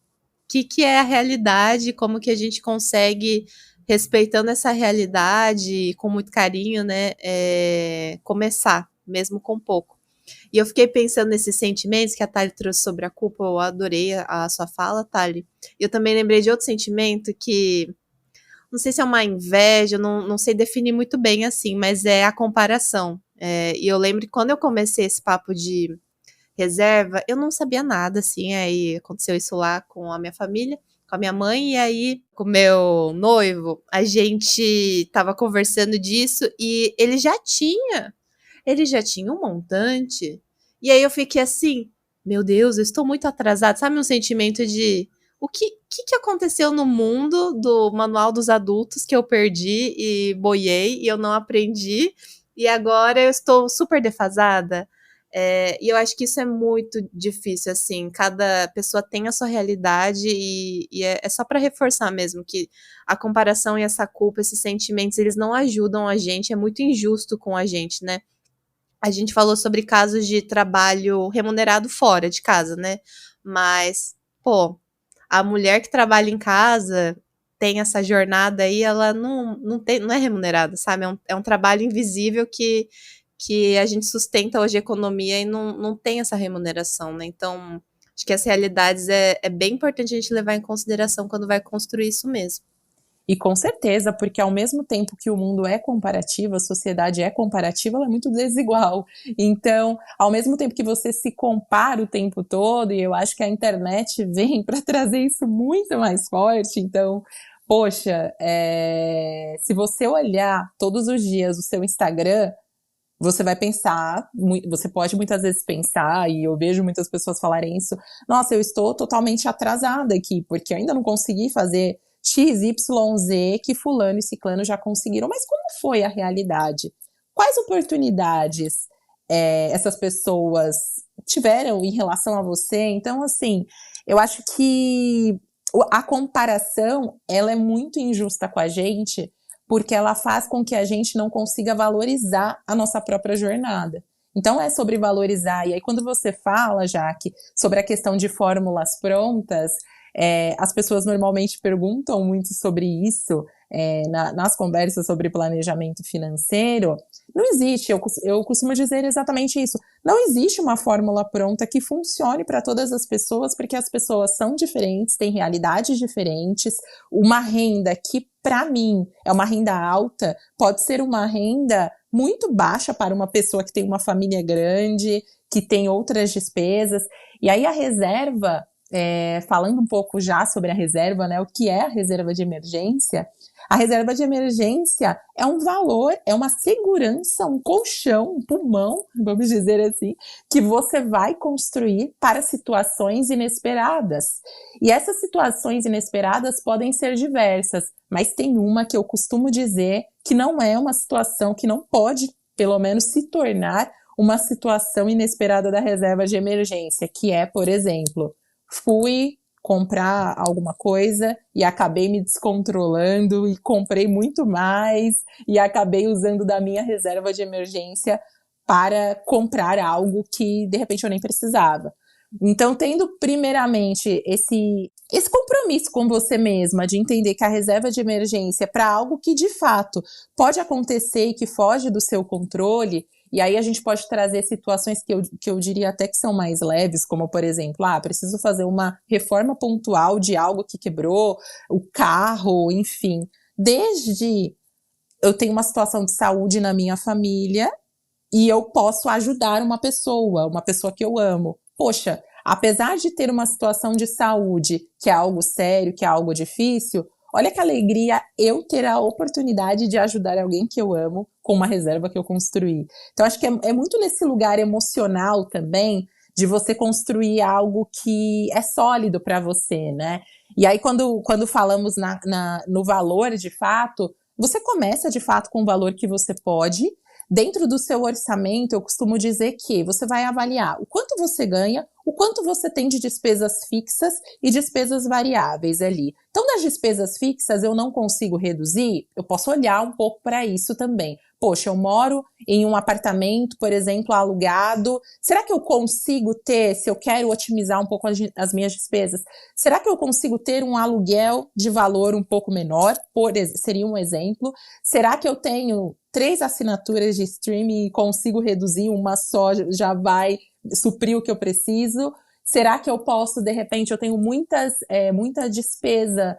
que é a realidade, como que a gente consegue, respeitando essa realidade, com muito carinho, né, começar, mesmo com pouco. E eu fiquei pensando nesses sentimentos que a Thali trouxe sobre a culpa, eu adorei a sua fala, Thali. Eu também lembrei de outro sentimento que, não sei se é uma inveja, eu não sei definir muito bem assim, mas é a comparação. E eu lembro que quando eu comecei esse papo de reserva, eu não sabia nada, assim, aí aconteceu isso lá com a minha família, com a minha mãe, e aí com o meu noivo, a gente tava conversando disso e ele já tinha um montante. E aí eu fiquei assim, meu Deus, eu estou muito atrasada. Sabe um sentimento de o que aconteceu no mundo do Manual dos Adultos que eu perdi e boiei e eu não aprendi. E agora eu estou super defasada. E eu acho que isso é muito difícil, assim. Cada pessoa tem a sua realidade e é só para reforçar mesmo que a comparação e essa culpa, esses sentimentos, eles não ajudam a gente. É muito injusto com a gente, né? A gente falou sobre casos de trabalho remunerado fora de casa, né? Mas, pô, a mulher que trabalha em casa tem essa jornada aí, ela não é remunerada, sabe? É um trabalho invisível que a gente sustenta hoje a economia e não tem essa remuneração, né? Então, acho que as realidades é bem importante a gente levar em consideração quando vai construir isso mesmo. E com certeza, porque ao mesmo tempo que o mundo é comparativo, a sociedade é comparativa, ela é muito desigual. Então, ao mesmo tempo que você se compara o tempo todo, e eu acho que a internet vem para trazer isso muito mais forte, então, poxa, se você olhar todos os dias o seu Instagram, você vai pensar, você pode muitas vezes pensar, e eu vejo muitas pessoas falarem isso, nossa, eu estou totalmente atrasada aqui, porque eu ainda não consegui fazer X, Y, Z que fulano e ciclano já conseguiram. Mas como foi a realidade? Quais oportunidades essas pessoas tiveram em relação a você? Então, assim, eu acho que a comparação, ela é muito injusta com a gente, porque ela faz com que a gente não consiga valorizar a nossa própria jornada. Então, é sobre valorizar. E aí, quando você fala, Jaque, sobre a questão de fórmulas prontas, as pessoas normalmente perguntam muito sobre isso nas conversas sobre planejamento financeiro. Não existe, eu costumo dizer exatamente isso, não existe uma fórmula pronta que funcione para todas as pessoas, porque as pessoas são diferentes, têm realidades diferentes. Uma renda que, para mim, é uma renda alta, pode ser uma renda muito baixa para uma pessoa que tem uma família grande, que tem outras despesas. E aí a reserva, falando um pouco já sobre a reserva, né, o que é a reserva de emergência, A reserva de emergência é um valor, é uma segurança, um colchão, um pulmão, vamos dizer assim, que você vai construir para situações inesperadas. E essas situações inesperadas podem ser diversas, mas tem uma que eu costumo dizer que não é uma situação que não pode, pelo menos, se tornar uma situação inesperada da reserva de emergência, que é, por exemplo, fui comprar alguma coisa e acabei me descontrolando e comprei muito mais e acabei usando da minha reserva de emergência para comprar algo que de repente eu nem precisava. Então, tendo primeiramente esse compromisso com você mesma de entender que a reserva de emergência é para algo que de fato pode acontecer e que foge do seu controle. E aí a gente pode trazer situações que eu diria até que são mais leves, como, por exemplo, preciso fazer uma reforma pontual de algo que quebrou, o carro, enfim. Desde eu tenho uma situação de saúde na minha família e eu posso ajudar uma pessoa que eu amo. Poxa, apesar de ter uma situação de saúde que é algo sério, que é algo difícil, olha que alegria eu ter a oportunidade de ajudar alguém que eu amo com uma reserva que eu construí. Então, acho que é muito nesse lugar emocional também, de você construir algo que é sólido para você, né? E aí, quando falamos no valor, de fato, você começa, de fato, com o valor que você pode. Dentro do seu orçamento, eu costumo dizer que você vai avaliar o quanto você ganha, o quanto você tem de despesas fixas e despesas variáveis ali. Então, das despesas fixas eu não consigo reduzir, eu posso olhar um pouco para isso também. Poxa, eu moro em um apartamento, por exemplo, alugado. Será que eu consigo ter, se eu quero otimizar um pouco as minhas despesas, será que eu consigo ter um aluguel de valor um pouco menor? Seria um exemplo. Será que eu tenho 3 assinaturas de streaming e consigo reduzir uma só, já vai suprir o que eu preciso? Será que eu posso, de repente, eu tenho muita despesa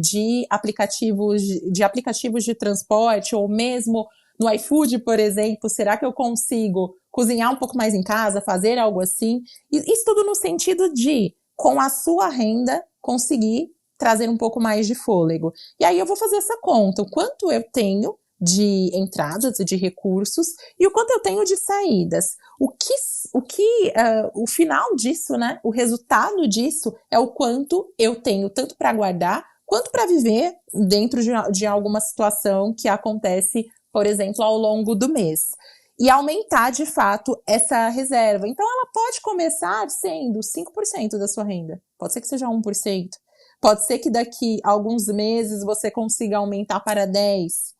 de aplicativos de transporte, ou mesmo no iFood, por exemplo, será que eu consigo cozinhar um pouco mais em casa, fazer algo assim? Isso tudo no sentido de, com a sua renda, conseguir trazer um pouco mais de fôlego. E aí eu vou fazer essa conta, o quanto eu tenho de entradas e de recursos e o quanto eu tenho de saídas. O final disso, né? O resultado disso é o quanto eu tenho tanto para guardar quanto para viver dentro de alguma situação que acontece, por exemplo, ao longo do mês. E aumentar, de fato, essa reserva. Então, ela pode começar sendo 5% da sua renda. Pode ser que seja 1%. Pode ser que daqui a alguns meses você consiga aumentar para 10%.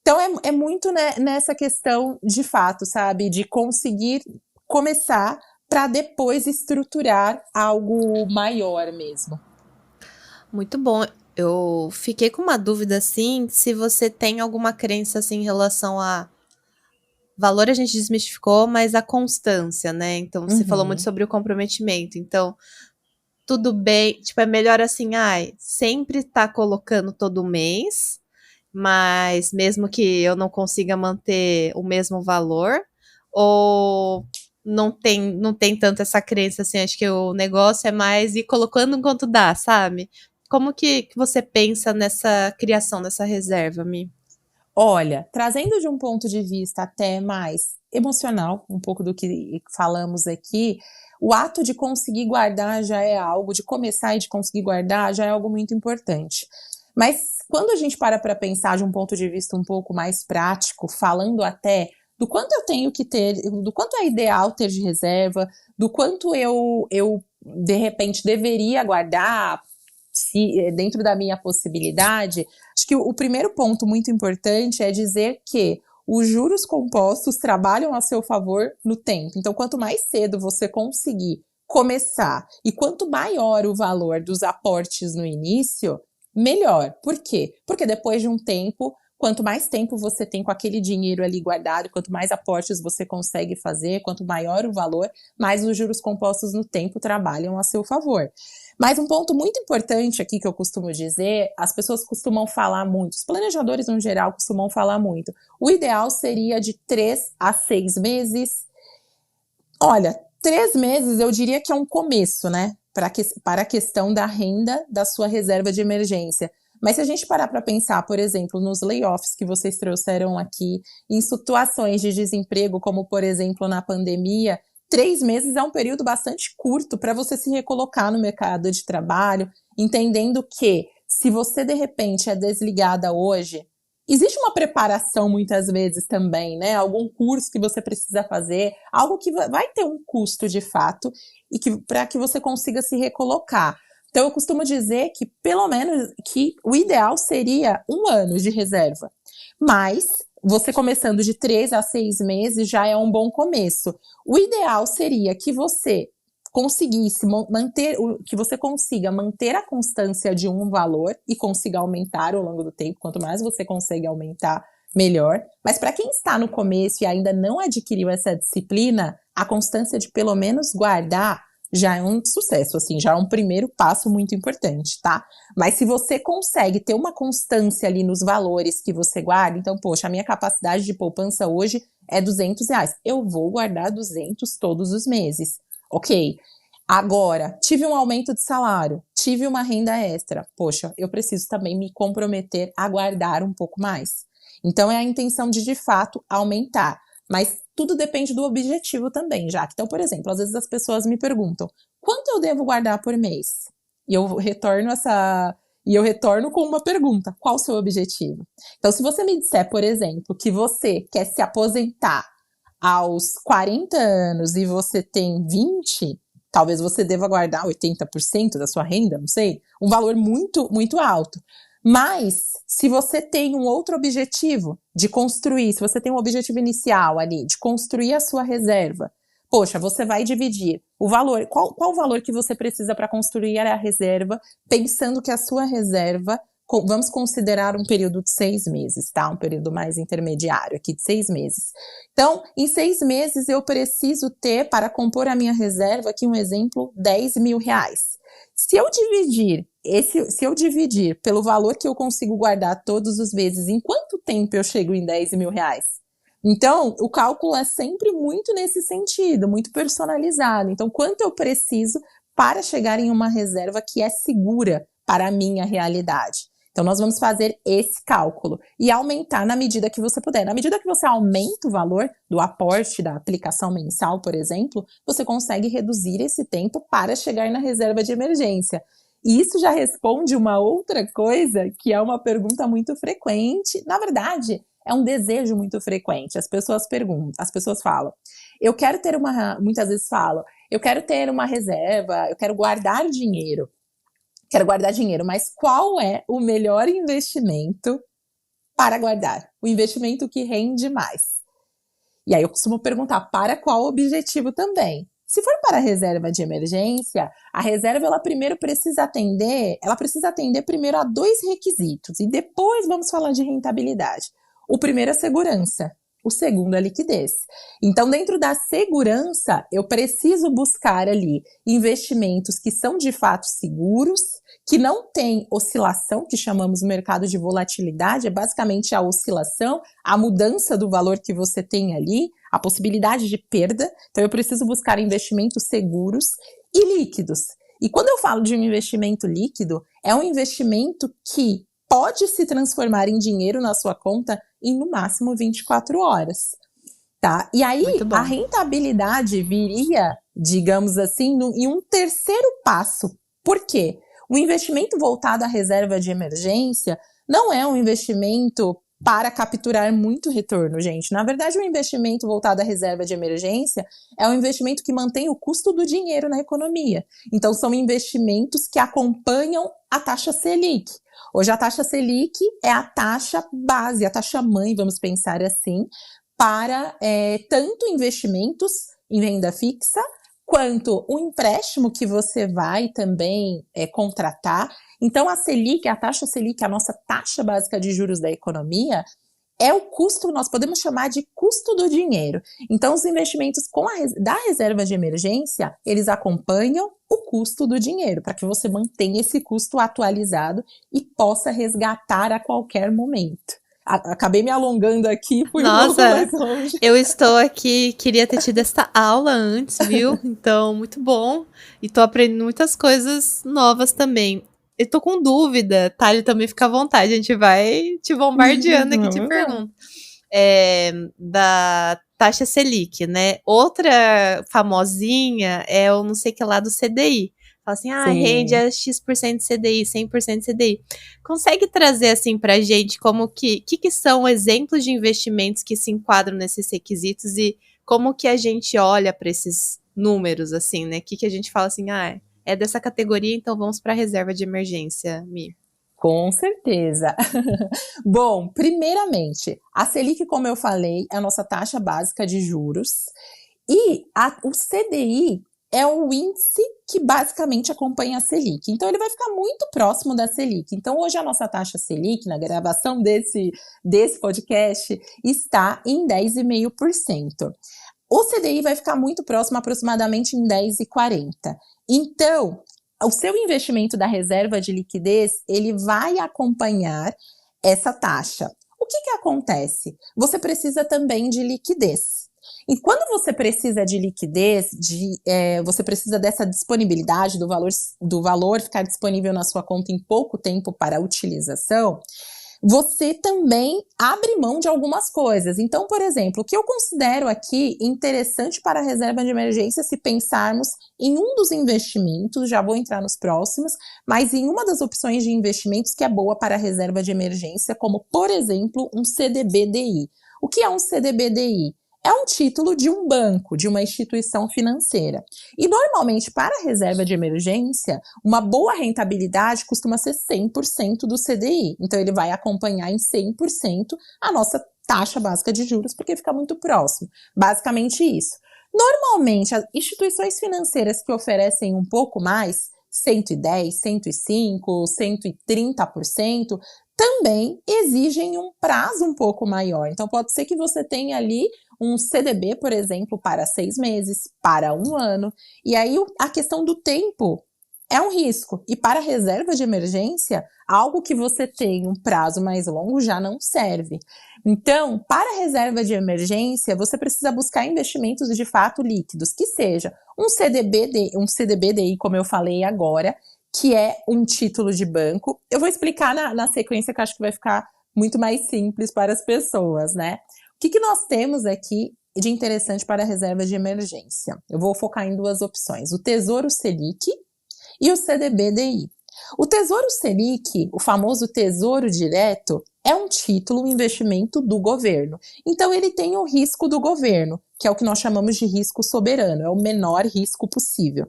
Então, é muito, né, nessa questão, de fato, sabe? De conseguir começar para depois estruturar algo maior mesmo. Muito bom. Eu fiquei com uma dúvida, assim, se você tem alguma crença, assim, em relação a valor a gente desmistificou, mas a constância, né? Então, você falou muito sobre o comprometimento. Então, tudo bem, tipo, é melhor assim, sempre tá colocando todo mês, mas mesmo que eu não consiga manter o mesmo valor, ou não tem tanto essa crença, assim, acho que o negócio é mais ir colocando enquanto dá, sabe? Como que você pensa nessa criação dessa reserva, Mi? Olha, trazendo de um ponto de vista até mais emocional, um pouco do que falamos aqui, o ato de conseguir guardar já é algo, de começar e de conseguir guardar já é algo muito importante. Mas quando a gente para pensar de um ponto de vista um pouco mais prático, falando até do quanto eu tenho que ter, do quanto é ideal ter de reserva, do quanto eu de repente deveria guardar, se dentro da minha possibilidade, acho que o primeiro ponto muito importante é dizer que os juros compostos trabalham a seu favor no tempo. Então, quanto mais cedo você conseguir começar e quanto maior o valor dos aportes no início, melhor. Por quê? Porque depois de um tempo, quanto mais tempo você tem com aquele dinheiro ali guardado, quanto mais aportes você consegue fazer, quanto maior o valor, mais os juros compostos no tempo trabalham a seu favor. Mas um ponto muito importante aqui que eu costumo dizer, as pessoas costumam falar muito, os planejadores no geral costumam falar muito, o ideal seria de 3 a 6 meses. Olha, 3 meses eu diria que é um começo, né? Para a questão da renda da sua reserva de emergência. Mas se a gente parar para pensar, por exemplo, nos layoffs que vocês trouxeram aqui, em situações de desemprego, como por exemplo na pandemia, 3 meses é um período bastante curto para você se recolocar no mercado de trabalho, entendendo que se você de repente é desligada hoje, existe uma preparação muitas vezes também, né? Algum curso que você precisa fazer, algo que vai ter um custo de fato e que para que você consiga se recolocar. Então eu costumo dizer que pelo menos que o ideal seria 1 ano de reserva. Mas você começando de 3 a 6 meses já é um bom começo. O ideal seria que você conseguisse que você consiga manter a constância de um valor e consiga aumentar ao longo do tempo. Quanto mais você consegue aumentar, melhor. Mas para quem está no começo e ainda não adquiriu essa disciplina, a constância de pelo menos guardar já é um sucesso, assim, já é um primeiro passo muito importante, tá? Mas se você consegue ter uma constância ali nos valores que você guarda, então, poxa, a minha capacidade de poupança hoje é R$200. Eu vou guardar 200 todos os meses. Ok, agora, tive um aumento de salário, tive uma renda extra. Poxa, eu preciso também me comprometer a guardar um pouco mais. Então, é a intenção de fato, aumentar. Mas tudo depende do objetivo também, Jaque. Então, por exemplo, às vezes as pessoas me perguntam, quanto eu devo guardar por mês? E eu retorno com uma pergunta, qual o seu objetivo? Então, se você me disser, por exemplo, que você quer se aposentar aos 40 anos e você tem 20, talvez você deva guardar 80% da sua renda, não sei, um valor muito, muito alto. Mas, se você tem um outro objetivo de construir, se você tem um objetivo inicial ali, de construir a sua reserva, poxa, você vai dividir o valor, qual o valor que você precisa para construir a reserva, pensando que a sua reserva, vamos considerar um período de 6 meses, tá? Um período mais intermediário aqui de 6 meses. Então, em 6 meses eu preciso ter, para compor a minha reserva, aqui um exemplo, R$10.000. Se eu dividir pelo valor que eu consigo guardar todos os meses, em quanto tempo eu chego em R$10.000? Então, o cálculo é sempre muito nesse sentido, muito personalizado. Então, quanto eu preciso para chegar em uma reserva que é segura para a minha realidade? Então, nós vamos fazer esse cálculo e aumentar na medida que você puder. Na medida que você aumenta o valor do aporte da aplicação mensal, por exemplo, você consegue reduzir esse tempo para chegar na reserva de emergência. E isso já responde uma outra coisa, que é uma pergunta muito frequente. Na verdade, é um desejo muito frequente. As pessoas perguntam, as pessoas falam, muitas vezes falam, eu quero ter uma reserva, eu quero guardar dinheiro. Mas qual é o melhor investimento para guardar? O investimento que rende mais. E aí eu costumo perguntar, para qual objetivo também? Se for para a reserva de emergência, a reserva ela precisa atender primeiro a 2 requisitos, e depois vamos falar de rentabilidade. O primeiro é segurança, o segundo é liquidez. Então, dentro da segurança, eu preciso buscar ali investimentos que são de fato seguros, que não tem oscilação, que chamamos no mercado de volatilidade, é basicamente a oscilação, a mudança do valor que você tem ali, a possibilidade de perda. Então, eu preciso buscar investimentos seguros e líquidos. E quando eu falo de um investimento líquido, é um investimento que pode se transformar em dinheiro na sua conta em no máximo 24 horas, tá? E aí a rentabilidade viria, digamos assim, em um terceiro passo. Por quê? O investimento voltado à reserva de emergência não é um investimento para capturar muito retorno, gente. Na verdade, o investimento voltado à reserva de emergência é um investimento que mantém o custo do dinheiro na economia. Então, são investimentos que acompanham a taxa Selic. Hoje, a taxa Selic é a taxa base, a taxa mãe, vamos pensar assim, para tanto investimentos em renda fixa, quanto o empréstimo que você vai também contratar. Então, a Selic, a taxa Selic, a nossa taxa básica de juros da economia, é o custo, nós podemos chamar de custo do dinheiro. Então, os investimentos da reserva de emergência, eles acompanham o custo do dinheiro, para que você mantenha esse custo atualizado e possa resgatar a qualquer momento. Acabei me alongando aqui, fui um pouco mais longe. Eu estou aqui, queria ter tido essa aula antes, viu? Então, muito bom. E tô aprendendo muitas coisas novas também. eu tô com dúvida, Thali, também fica à vontade, a gente vai te bombardeando aqui de perguntas. Da taxa Selic, né? Outra famosinha é o não sei que lá do CDI. Fala assim, rende a X% de CDI, 100% de CDI. Consegue trazer, assim, pra gente como que são exemplos de investimentos que se enquadram nesses requisitos e como que a gente olha para esses números, assim, né? Que a gente fala assim, é dessa categoria, então vamos para a reserva de emergência, Mi. Com certeza. Bom, primeiramente, a Selic, como eu falei, é a nossa taxa básica de juros. E o CDI é o índice que basicamente acompanha a Selic. Então, ele vai ficar muito próximo da Selic. Então, hoje a nossa taxa Selic, na gravação desse podcast, está em 10,5%. O CDI vai ficar muito próximo, aproximadamente em 10,40%. Então, o seu investimento da reserva de liquidez, ele vai acompanhar essa taxa. O que acontece? Você precisa também de liquidez. E quando você precisa de liquidez, você precisa dessa disponibilidade do valor ficar disponível na sua conta em pouco tempo para utilização, você também abre mão de algumas coisas. Então, por exemplo, o que eu considero aqui interessante para a reserva de emergência, se pensarmos em um dos investimentos, já vou entrar nos próximos, mas em uma das opções de investimentos que é boa para a reserva de emergência, como, por exemplo, um CDBDI. O que é um CDBDI? É um título de um banco, de uma instituição financeira. E normalmente, para a reserva de emergência, uma boa rentabilidade costuma ser 100% do CDI. Então, ele vai acompanhar em 100% a nossa taxa básica de juros, porque fica muito próximo. Basicamente isso. Normalmente, as instituições financeiras que oferecem um pouco mais, 110%, 105%, 130%, também exigem um prazo um pouco maior. Então, pode ser que você tenha ali um CDB, por exemplo, para 6 meses, para 1 ano. E aí, a questão do tempo é um risco. E para reserva de emergência, algo que você tem um prazo mais longo já não serve. Então, para reserva de emergência, você precisa buscar investimentos de fato líquidos, que seja um CDBDI, como eu falei agora, que é um título de banco. Eu vou explicar na sequência, que eu acho que vai ficar muito mais simples para as pessoas, né? O que nós temos aqui de interessante para a reserva de emergência? Eu vou focar em 2 opções, o Tesouro Selic e o CDBDI. O Tesouro Selic, o famoso Tesouro Direto, é um título, um investimento do governo. Então, ele tem o risco do governo, que é o que nós chamamos de risco soberano, é o menor risco possível.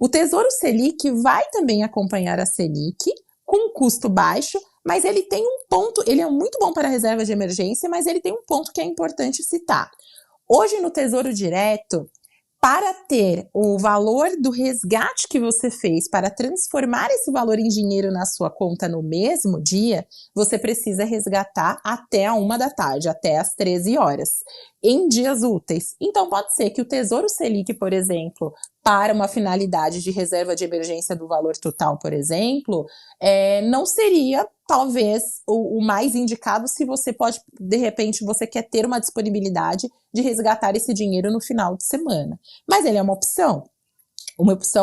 O Tesouro Selic vai também acompanhar a Selic, com um custo baixo, mas ele tem um ponto, ele é muito bom para a reserva de emergência, mas ele tem um ponto que é importante citar. Hoje, no Tesouro Direto, para ter o valor do resgate que você fez, para transformar esse valor em dinheiro na sua conta no mesmo dia, você precisa resgatar até a 1 da tarde, até às 13 horas, em dias úteis. Então, pode ser que o Tesouro Selic, por exemplo, para uma finalidade de reserva de emergência do valor total, por exemplo, não seria talvez o mais indicado se você pode, de repente, você quer ter uma disponibilidade de resgatar esse dinheiro no final de semana. Mas ele é uma opção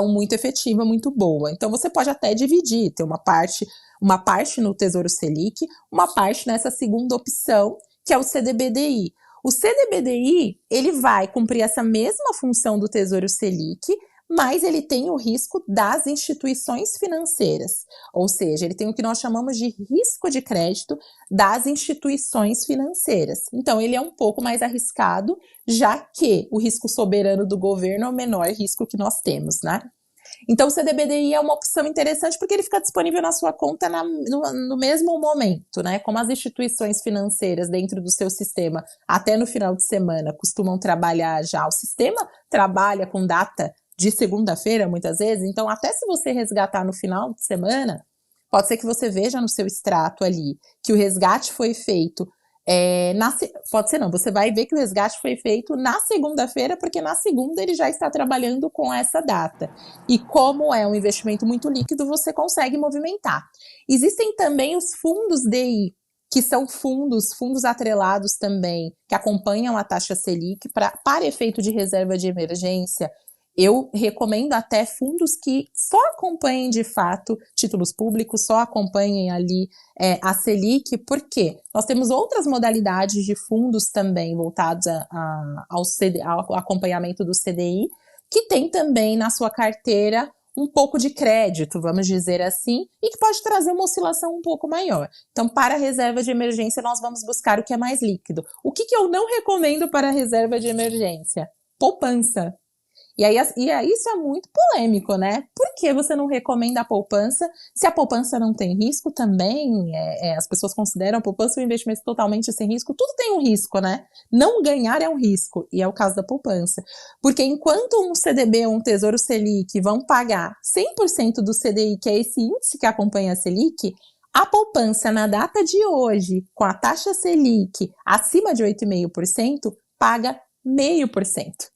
muito efetiva, muito boa. Então, você pode até dividir, ter uma parte no Tesouro Selic, uma parte nessa segunda opção, que é o CDBDI. O CDBDI, ele vai cumprir essa mesma função do Tesouro Selic, mas ele tem o risco das instituições financeiras, ou seja, ele tem o que nós chamamos de risco de crédito das instituições financeiras. Então, ele é um pouco mais arriscado, já que o risco soberano do governo é o menor risco que nós temos, né? Então, o CDBDI é uma opção interessante porque ele fica disponível na sua conta no mesmo momento, né? Como as instituições financeiras dentro do seu sistema, até no final de semana, costumam trabalhar já. O sistema trabalha com data de segunda-feira, muitas vezes. Então, até se você resgatar no final de semana, pode ser que você veja no seu extrato ali que o resgate foi feito pode ser não, você vai ver que o resgate foi feito na segunda-feira, porque na segunda ele já está trabalhando com essa data. E como é um investimento muito líquido, você consegue movimentar. Existem também os fundos DI, que são fundos atrelados também, que acompanham a taxa Selic para efeito de reserva de emergência. Eu recomendo até fundos que só acompanhem de fato títulos públicos, só acompanhem ali a Selic, porque nós temos outras modalidades de fundos também voltados ao acompanhamento do CDI, que tem também na sua carteira um pouco de crédito, vamos dizer assim, e que pode trazer uma oscilação um pouco maior. Então, para a reserva de emergência, nós vamos buscar o que é mais líquido. O que eu não recomendo para a reserva de emergência? Poupança. E aí isso é muito polêmico, né? Por que você não recomenda a poupança? Se a poupança não tem risco também, as pessoas consideram a poupança um investimento totalmente sem risco, tudo tem um risco, né? Não ganhar é um risco, e é o caso da poupança. Porque enquanto um CDB ou um Tesouro Selic vão pagar 100% do CDI, que é esse índice que acompanha a Selic, a poupança na data de hoje, com a taxa Selic acima de 8,5%, paga 0,5%.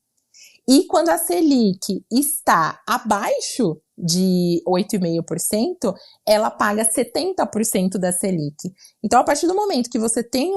E quando a Selic está abaixo de 8,5%, ela paga 70% da Selic. Então, a partir do momento que você tem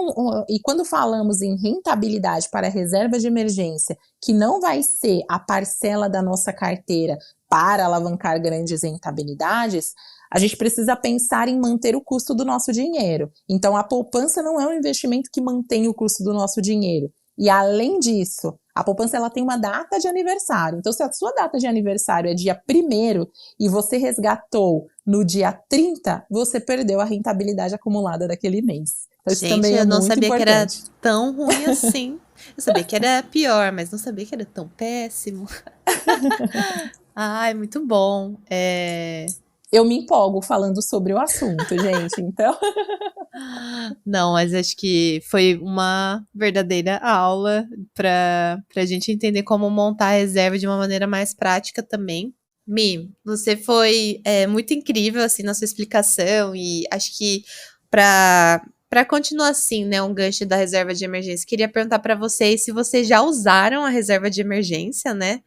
e quando falamos em rentabilidade para reserva de emergência, que não vai ser a parcela da nossa carteira para alavancar grandes rentabilidades, a gente precisa pensar em manter o custo do nosso dinheiro. Então, a poupança não é um investimento que mantém o custo do nosso dinheiro. E além disso, a poupança ela tem uma data de aniversário. Então, se a sua data de aniversário é dia 1º e você resgatou no dia 30, você perdeu a rentabilidade acumulada daquele mês. Então, isso também é muito importante. Eu não sabia que era tão ruim assim. Eu sabia que era pior, mas não sabia que era tão péssimo. Ai, muito bom. Eu me empolgo falando sobre o assunto, gente, então... Não, mas acho que foi uma verdadeira aula pra gente entender como montar a reserva de uma maneira mais prática também. Mi, você foi muito incrível, assim, na sua explicação e acho que pra continuar assim, né, um gancho da reserva de emergência, queria perguntar pra vocês se vocês já usaram a reserva de emergência, né,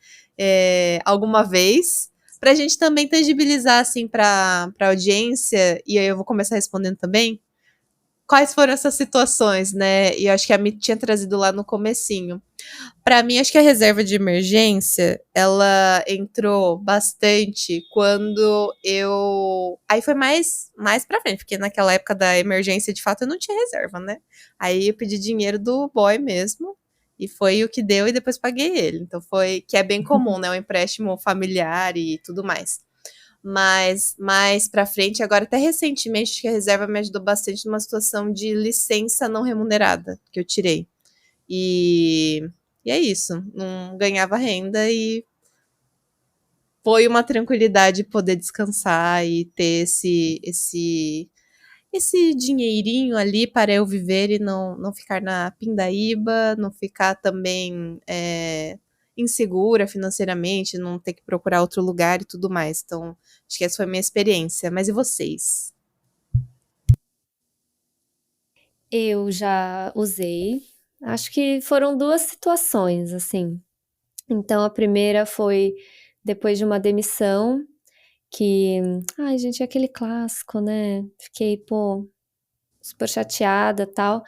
alguma vez, pra gente também tangibilizar, assim, pra audiência, e aí eu vou começar respondendo também, quais foram essas situações, né? E eu acho que a Mi tinha trazido lá no comecinho. Para mim, acho que a reserva de emergência, ela entrou bastante quando eu... Aí foi mais pra frente, porque naquela época da emergência, de fato, eu não tinha reserva, né? Aí eu pedi dinheiro do boy mesmo, e foi o que deu, e depois paguei ele. Então foi... Que é bem comum, né? O empréstimo familiar e tudo mais. Mas mais pra frente, agora até recentemente, acho que a reserva me ajudou bastante numa situação de licença não remunerada que eu tirei. E é isso, não ganhava renda e foi uma tranquilidade poder descansar e ter esse dinheirinho ali para eu viver e não ficar na pindaíba, não ficar também insegura financeiramente, não ter que procurar outro lugar e tudo mais. Então, acho que essa foi a minha experiência. Mas e vocês? Eu já usei. Acho que foram 2 situações, assim. Então, a primeira foi depois de uma demissão, que... Ai, gente, é aquele clássico, né? Fiquei, super chateada e tal.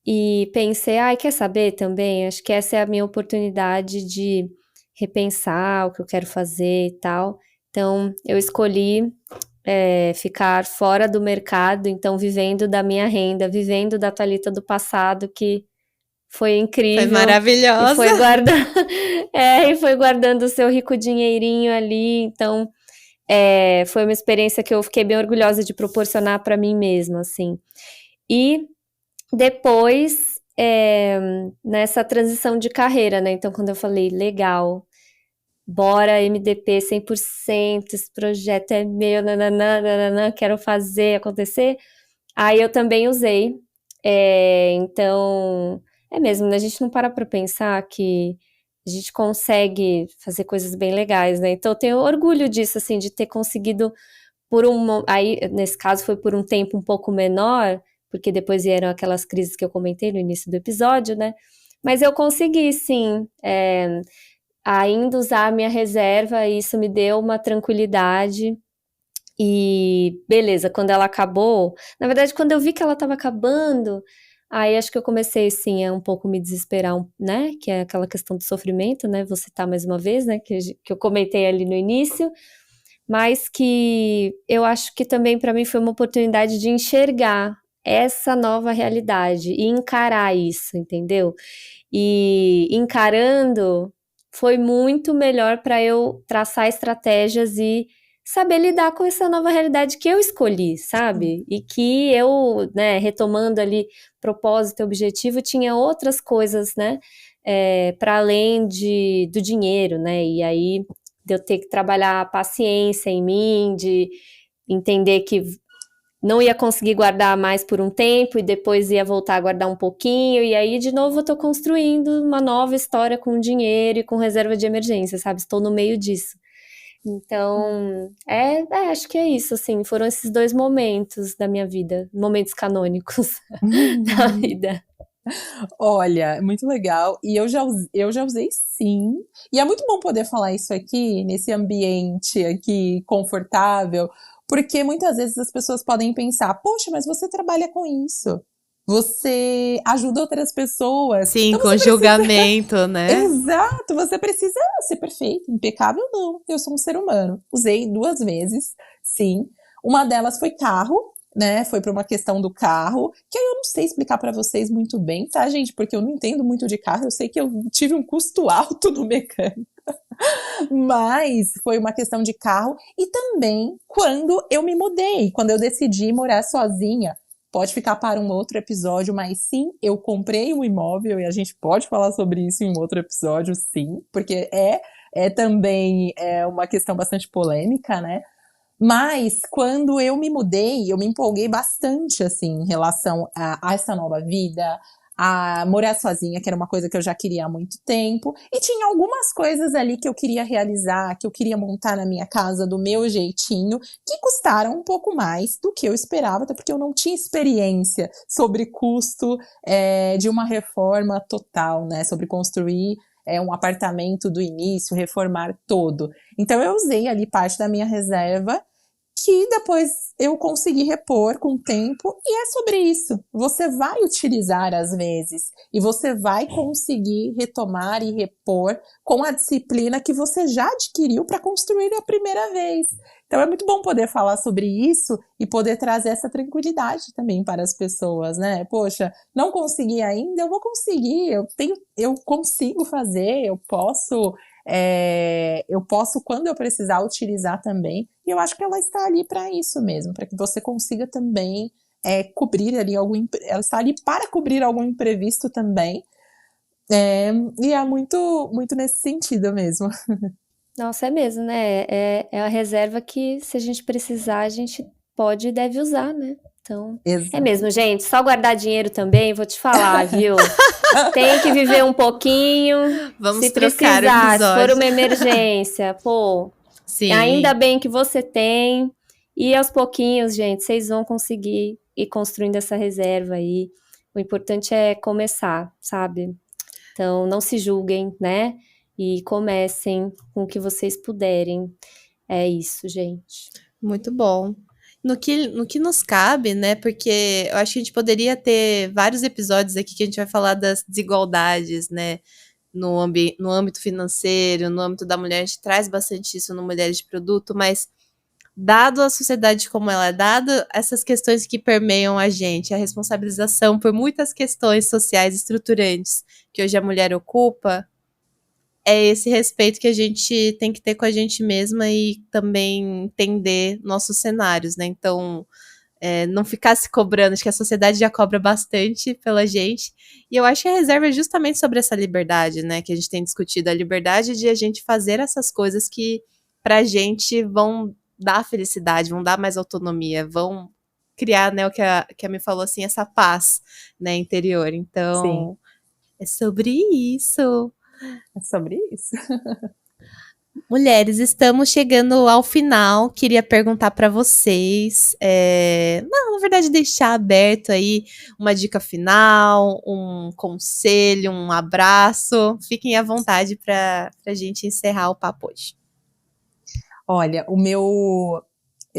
E pensei, quer saber também? Acho que essa é a minha oportunidade de repensar o que eu quero fazer e tal. Então, eu escolhi ficar fora do mercado, então vivendo da minha renda, vivendo da Thalita do passado, que foi incrível. Foi maravilhosa. E foi guardando o seu rico dinheirinho ali. Então, foi uma experiência que eu fiquei bem orgulhosa de proporcionar para mim mesma, assim. E depois, nessa transição de carreira, né? Então, quando eu falei, legal, bora MDP 100%, esse projeto é meu, nananã, quero fazer acontecer. Aí eu também usei. Então, mesmo, né? A gente não para pensar que a gente consegue fazer coisas bem legais, né? Então, eu tenho orgulho disso, assim, de ter conseguido aí, nesse caso, foi por um tempo um pouco menor, porque depois vieram aquelas crises que eu comentei no início do episódio, né? Mas eu consegui, sim, ainda usar a minha reserva, e isso me deu uma tranquilidade. E beleza, quando ela acabou, na verdade, quando eu vi que ela estava acabando, Aí acho que eu comecei, sim, a um pouco me desesperar, né? Que é aquela questão do sofrimento, né? Vou citar mais uma vez, né? Que eu comentei ali no início. Mas que eu acho que também para mim foi uma oportunidade de enxergar essa nova realidade e encarar isso, entendeu? E encarando foi muito melhor para eu traçar estratégias e saber lidar com essa nova realidade que eu escolhi, sabe? E que eu, né, retomando ali propósito e objetivo, tinha outras coisas, né, para além do dinheiro, né? E aí de eu ter que trabalhar a paciência em mim, de entender que não ia conseguir guardar mais por um tempo e depois ia voltar a guardar um pouquinho, e aí de novo eu tô construindo uma nova história com dinheiro e com reserva de emergência, sabe? Estou no meio disso. Então, acho que é isso, assim, foram esses 2 momentos da minha vida, momentos canônicos da vida. Olha, muito legal. E eu já usei sim. E é muito bom poder falar isso aqui, nesse ambiente aqui confortável, porque muitas vezes as pessoas podem pensar: poxa, mas você trabalha com isso. Você ajuda outras pessoas. Sim, Então com você precisa. julgamento, né? Exato, você precisa ser perfeito, impecável, não. Eu sou um ser humano. Usei 2 vezes, sim. Uma delas foi carro, né? Foi para uma questão do carro, que aí eu não sei explicar para vocês muito bem, tá, gente? Porque eu não entendo muito de carro. Eu sei que eu tive um custo alto no mecânico, mas foi uma questão de carro. E também quando eu me mudei, quando eu decidi morar sozinha. Pode ficar para um outro episódio, mas sim, eu comprei um imóvel e a gente pode falar sobre isso em um outro episódio, sim, porque é também uma questão bastante polêmica, né? Mas quando eu me mudei, eu me empolguei bastante, assim, em relação a essa nova vida, a morar sozinha, que era uma coisa que eu já queria há muito tempo. E tinha algumas coisas ali que eu queria realizar, que eu queria montar na minha casa do meu jeitinho, que custaram um pouco mais do que eu esperava, até porque eu não tinha experiência sobre custo de uma reforma total, né? Sobre construir um apartamento do início, reformar todo. Então eu usei ali parte da minha reserva que depois eu consegui repor com o tempo, e é sobre isso. Você vai utilizar às vezes, e você vai conseguir retomar e repor com a disciplina que você já adquiriu para construir a primeira vez. Então é muito bom poder falar sobre isso e poder trazer essa tranquilidade também para as pessoas, né? Poxa, não consegui ainda, eu vou conseguir, eu consigo fazer, eu posso, quando eu precisar, utilizar também. E eu acho que ela está ali para isso mesmo, para que você consiga também cobrir ali ela está ali para cobrir algum imprevisto também. E é muito, muito nesse sentido mesmo. Nossa, é mesmo, né? É a reserva que, se a gente precisar, a gente pode e deve usar, né? Então, é Exato. mesmo, gente. Só guardar dinheiro também, vou te falar, viu? Tem que viver um pouquinho. Vamos Se trocar o precisar, se for episódio. uma emergência, pô, ainda Sim, bem que você tem. E aos pouquinhos, gente, vocês vão conseguir ir construindo essa reserva aí. O importante é começar, sabe? Então, não se julguem, né? E comecem com o que vocês puderem. É isso, gente. muito bom. No que nos cabe, né? Porque eu acho que a gente poderia ter vários episódios aqui que a gente vai falar das desigualdades, né? No âmbito financeiro, no âmbito da mulher, a gente traz bastante isso no Mulheres de Produto, mas dado a sociedade como ela é, dado essas questões que permeiam a gente, a responsabilização por muitas questões sociais estruturantes que hoje a mulher ocupa, é esse respeito que a gente tem que ter com a gente mesma e também entender nossos cenários, né? Então, não ficar se cobrando, acho que a sociedade já cobra bastante pela gente, e eu acho que a reserva é justamente sobre essa liberdade, né, que a gente tem discutido, a liberdade de a gente fazer essas coisas que pra gente vão dar felicidade, vão dar mais autonomia, vão criar, né, o que a me falou, assim, essa paz, né, interior, Sim, então, é sobre isso. é sobre isso. Mulheres, estamos chegando ao final. Queria perguntar para vocês, não, na verdade, deixar aberto aí uma dica final, um conselho, um abraço. Fiquem à vontade para a gente encerrar o papo hoje. Olha, eu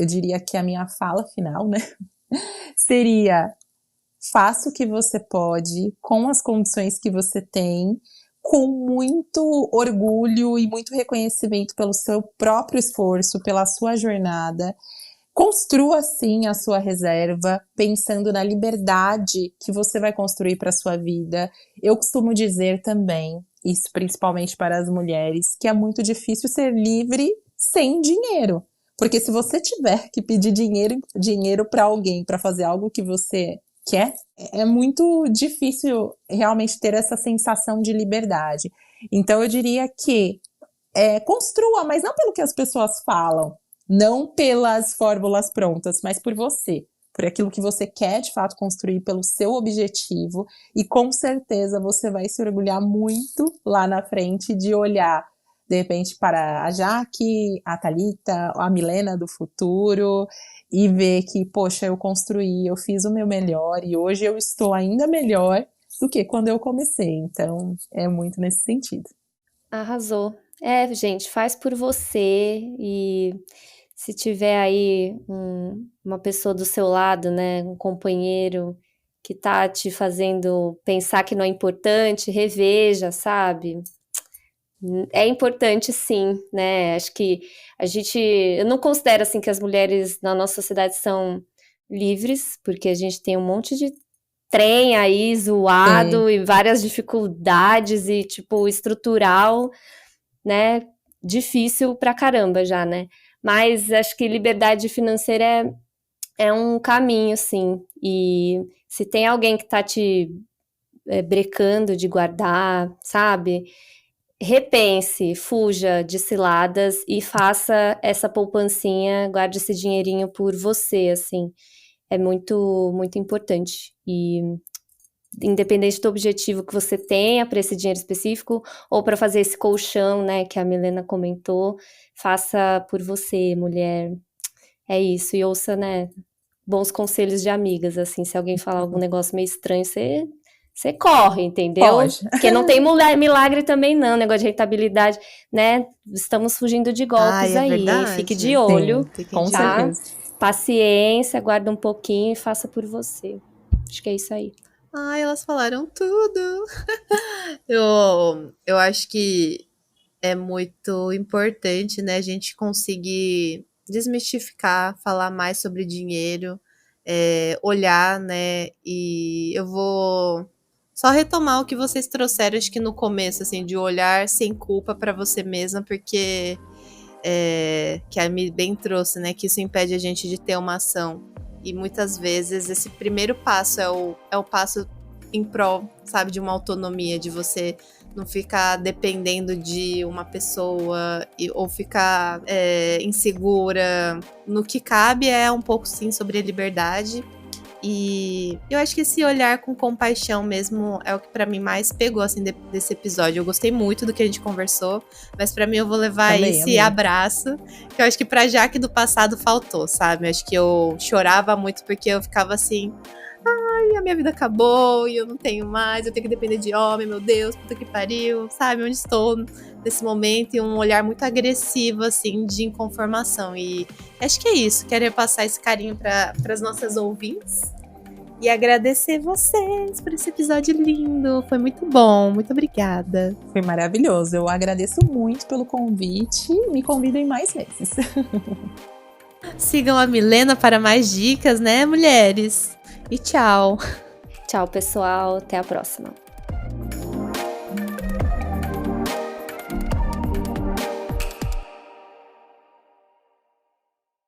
diria que a minha fala final, né, seria: faça o que você pode, com as condições que você tem, com muito orgulho e muito reconhecimento pelo seu próprio esforço, pela sua jornada. Construa, sim, a sua reserva, pensando na liberdade que você vai construir para a sua vida. Eu costumo dizer também, isso principalmente para as mulheres, que é muito difícil ser livre sem dinheiro. Porque se você tiver que pedir dinheiro para alguém para fazer algo que você quer, é muito difícil realmente ter essa sensação de liberdade. Então eu diria que construa, mas não pelo que as pessoas falam, não pelas fórmulas prontas, mas por você, por aquilo que você quer de fato construir, pelo seu objetivo, e com certeza você vai se orgulhar muito lá na frente de olhar, de repente, para a Jaque, a Thalita, a Milena do futuro, e ver que, poxa, eu construí, eu fiz o meu melhor, e hoje eu estou ainda melhor do que quando eu comecei. Então, é muito nesse sentido. Arrasou. Gente, faz por você, e se tiver aí uma pessoa do seu lado, né, um companheiro que tá te fazendo pensar que não é importante, reveja, sabe? É importante, sim, né? Acho que eu não considero assim que as mulheres na nossa sociedade são livres, porque a gente tem um monte de trem aí zoado e várias dificuldades e tipo estrutural, né? Difícil pra caramba já, né? Mas acho que liberdade financeira é um caminho, sim. E se tem alguém que tá te brecando de guardar, sabe? Repense, fuja de ciladas e faça essa poupancinha, guarde esse dinheirinho por você, assim. É muito, muito importante. E independente do objetivo que você tenha para esse dinheiro específico ou para fazer esse colchão, né, que a Milena comentou, faça por você, mulher. É isso. E ouça, né, bons conselhos de amigas, assim. Se alguém falar algum negócio meio estranho, você corre, entendeu? Pode. Porque não tem milagre também não, negócio de rentabilidade, né? Estamos fugindo de golpes aí, verdade. fique de olho, Sim, com certeza. Paciência, guarda um pouquinho e faça por você. Acho que é isso aí. Ai, elas falaram tudo. Eu acho que é muito importante, né, a gente conseguir desmistificar, falar mais sobre dinheiro, olhar, né, e eu vou só retomar o que vocês trouxeram, acho que no começo, assim, de olhar sem culpa para você mesma, porque que a Mi bem trouxe, né, que isso impede a gente de ter uma ação. E muitas vezes esse primeiro passo é o passo em prol, sabe, de uma autonomia, de você não ficar dependendo de uma pessoa ou ficar insegura. No que cabe é um pouco, sim, sobre a liberdade. E eu acho que esse olhar com compaixão mesmo é o que pra mim mais pegou, assim, desse episódio. Eu gostei muito do que a gente conversou, mas pra mim eu vou levar esse abraço, que eu acho que pra Jaque do passado faltou, sabe? Eu acho que eu chorava muito porque eu ficava assim, ai, a minha vida acabou e eu não tenho mais, eu tenho que depender de homem, meu Deus, puta que pariu, sabe? Onde estou nesse momento? E um olhar muito agressivo, assim, de inconformação. E acho que é isso, quero passar esse carinho para as nossas ouvintes e agradecer vocês por esse episódio lindo, foi muito bom, muito obrigada. Foi maravilhoso, eu agradeço muito pelo convite, me convidem mais vezes. Sigam a Milena para mais dicas, né, mulheres? E tchau! Tchau, pessoal. Até a próxima.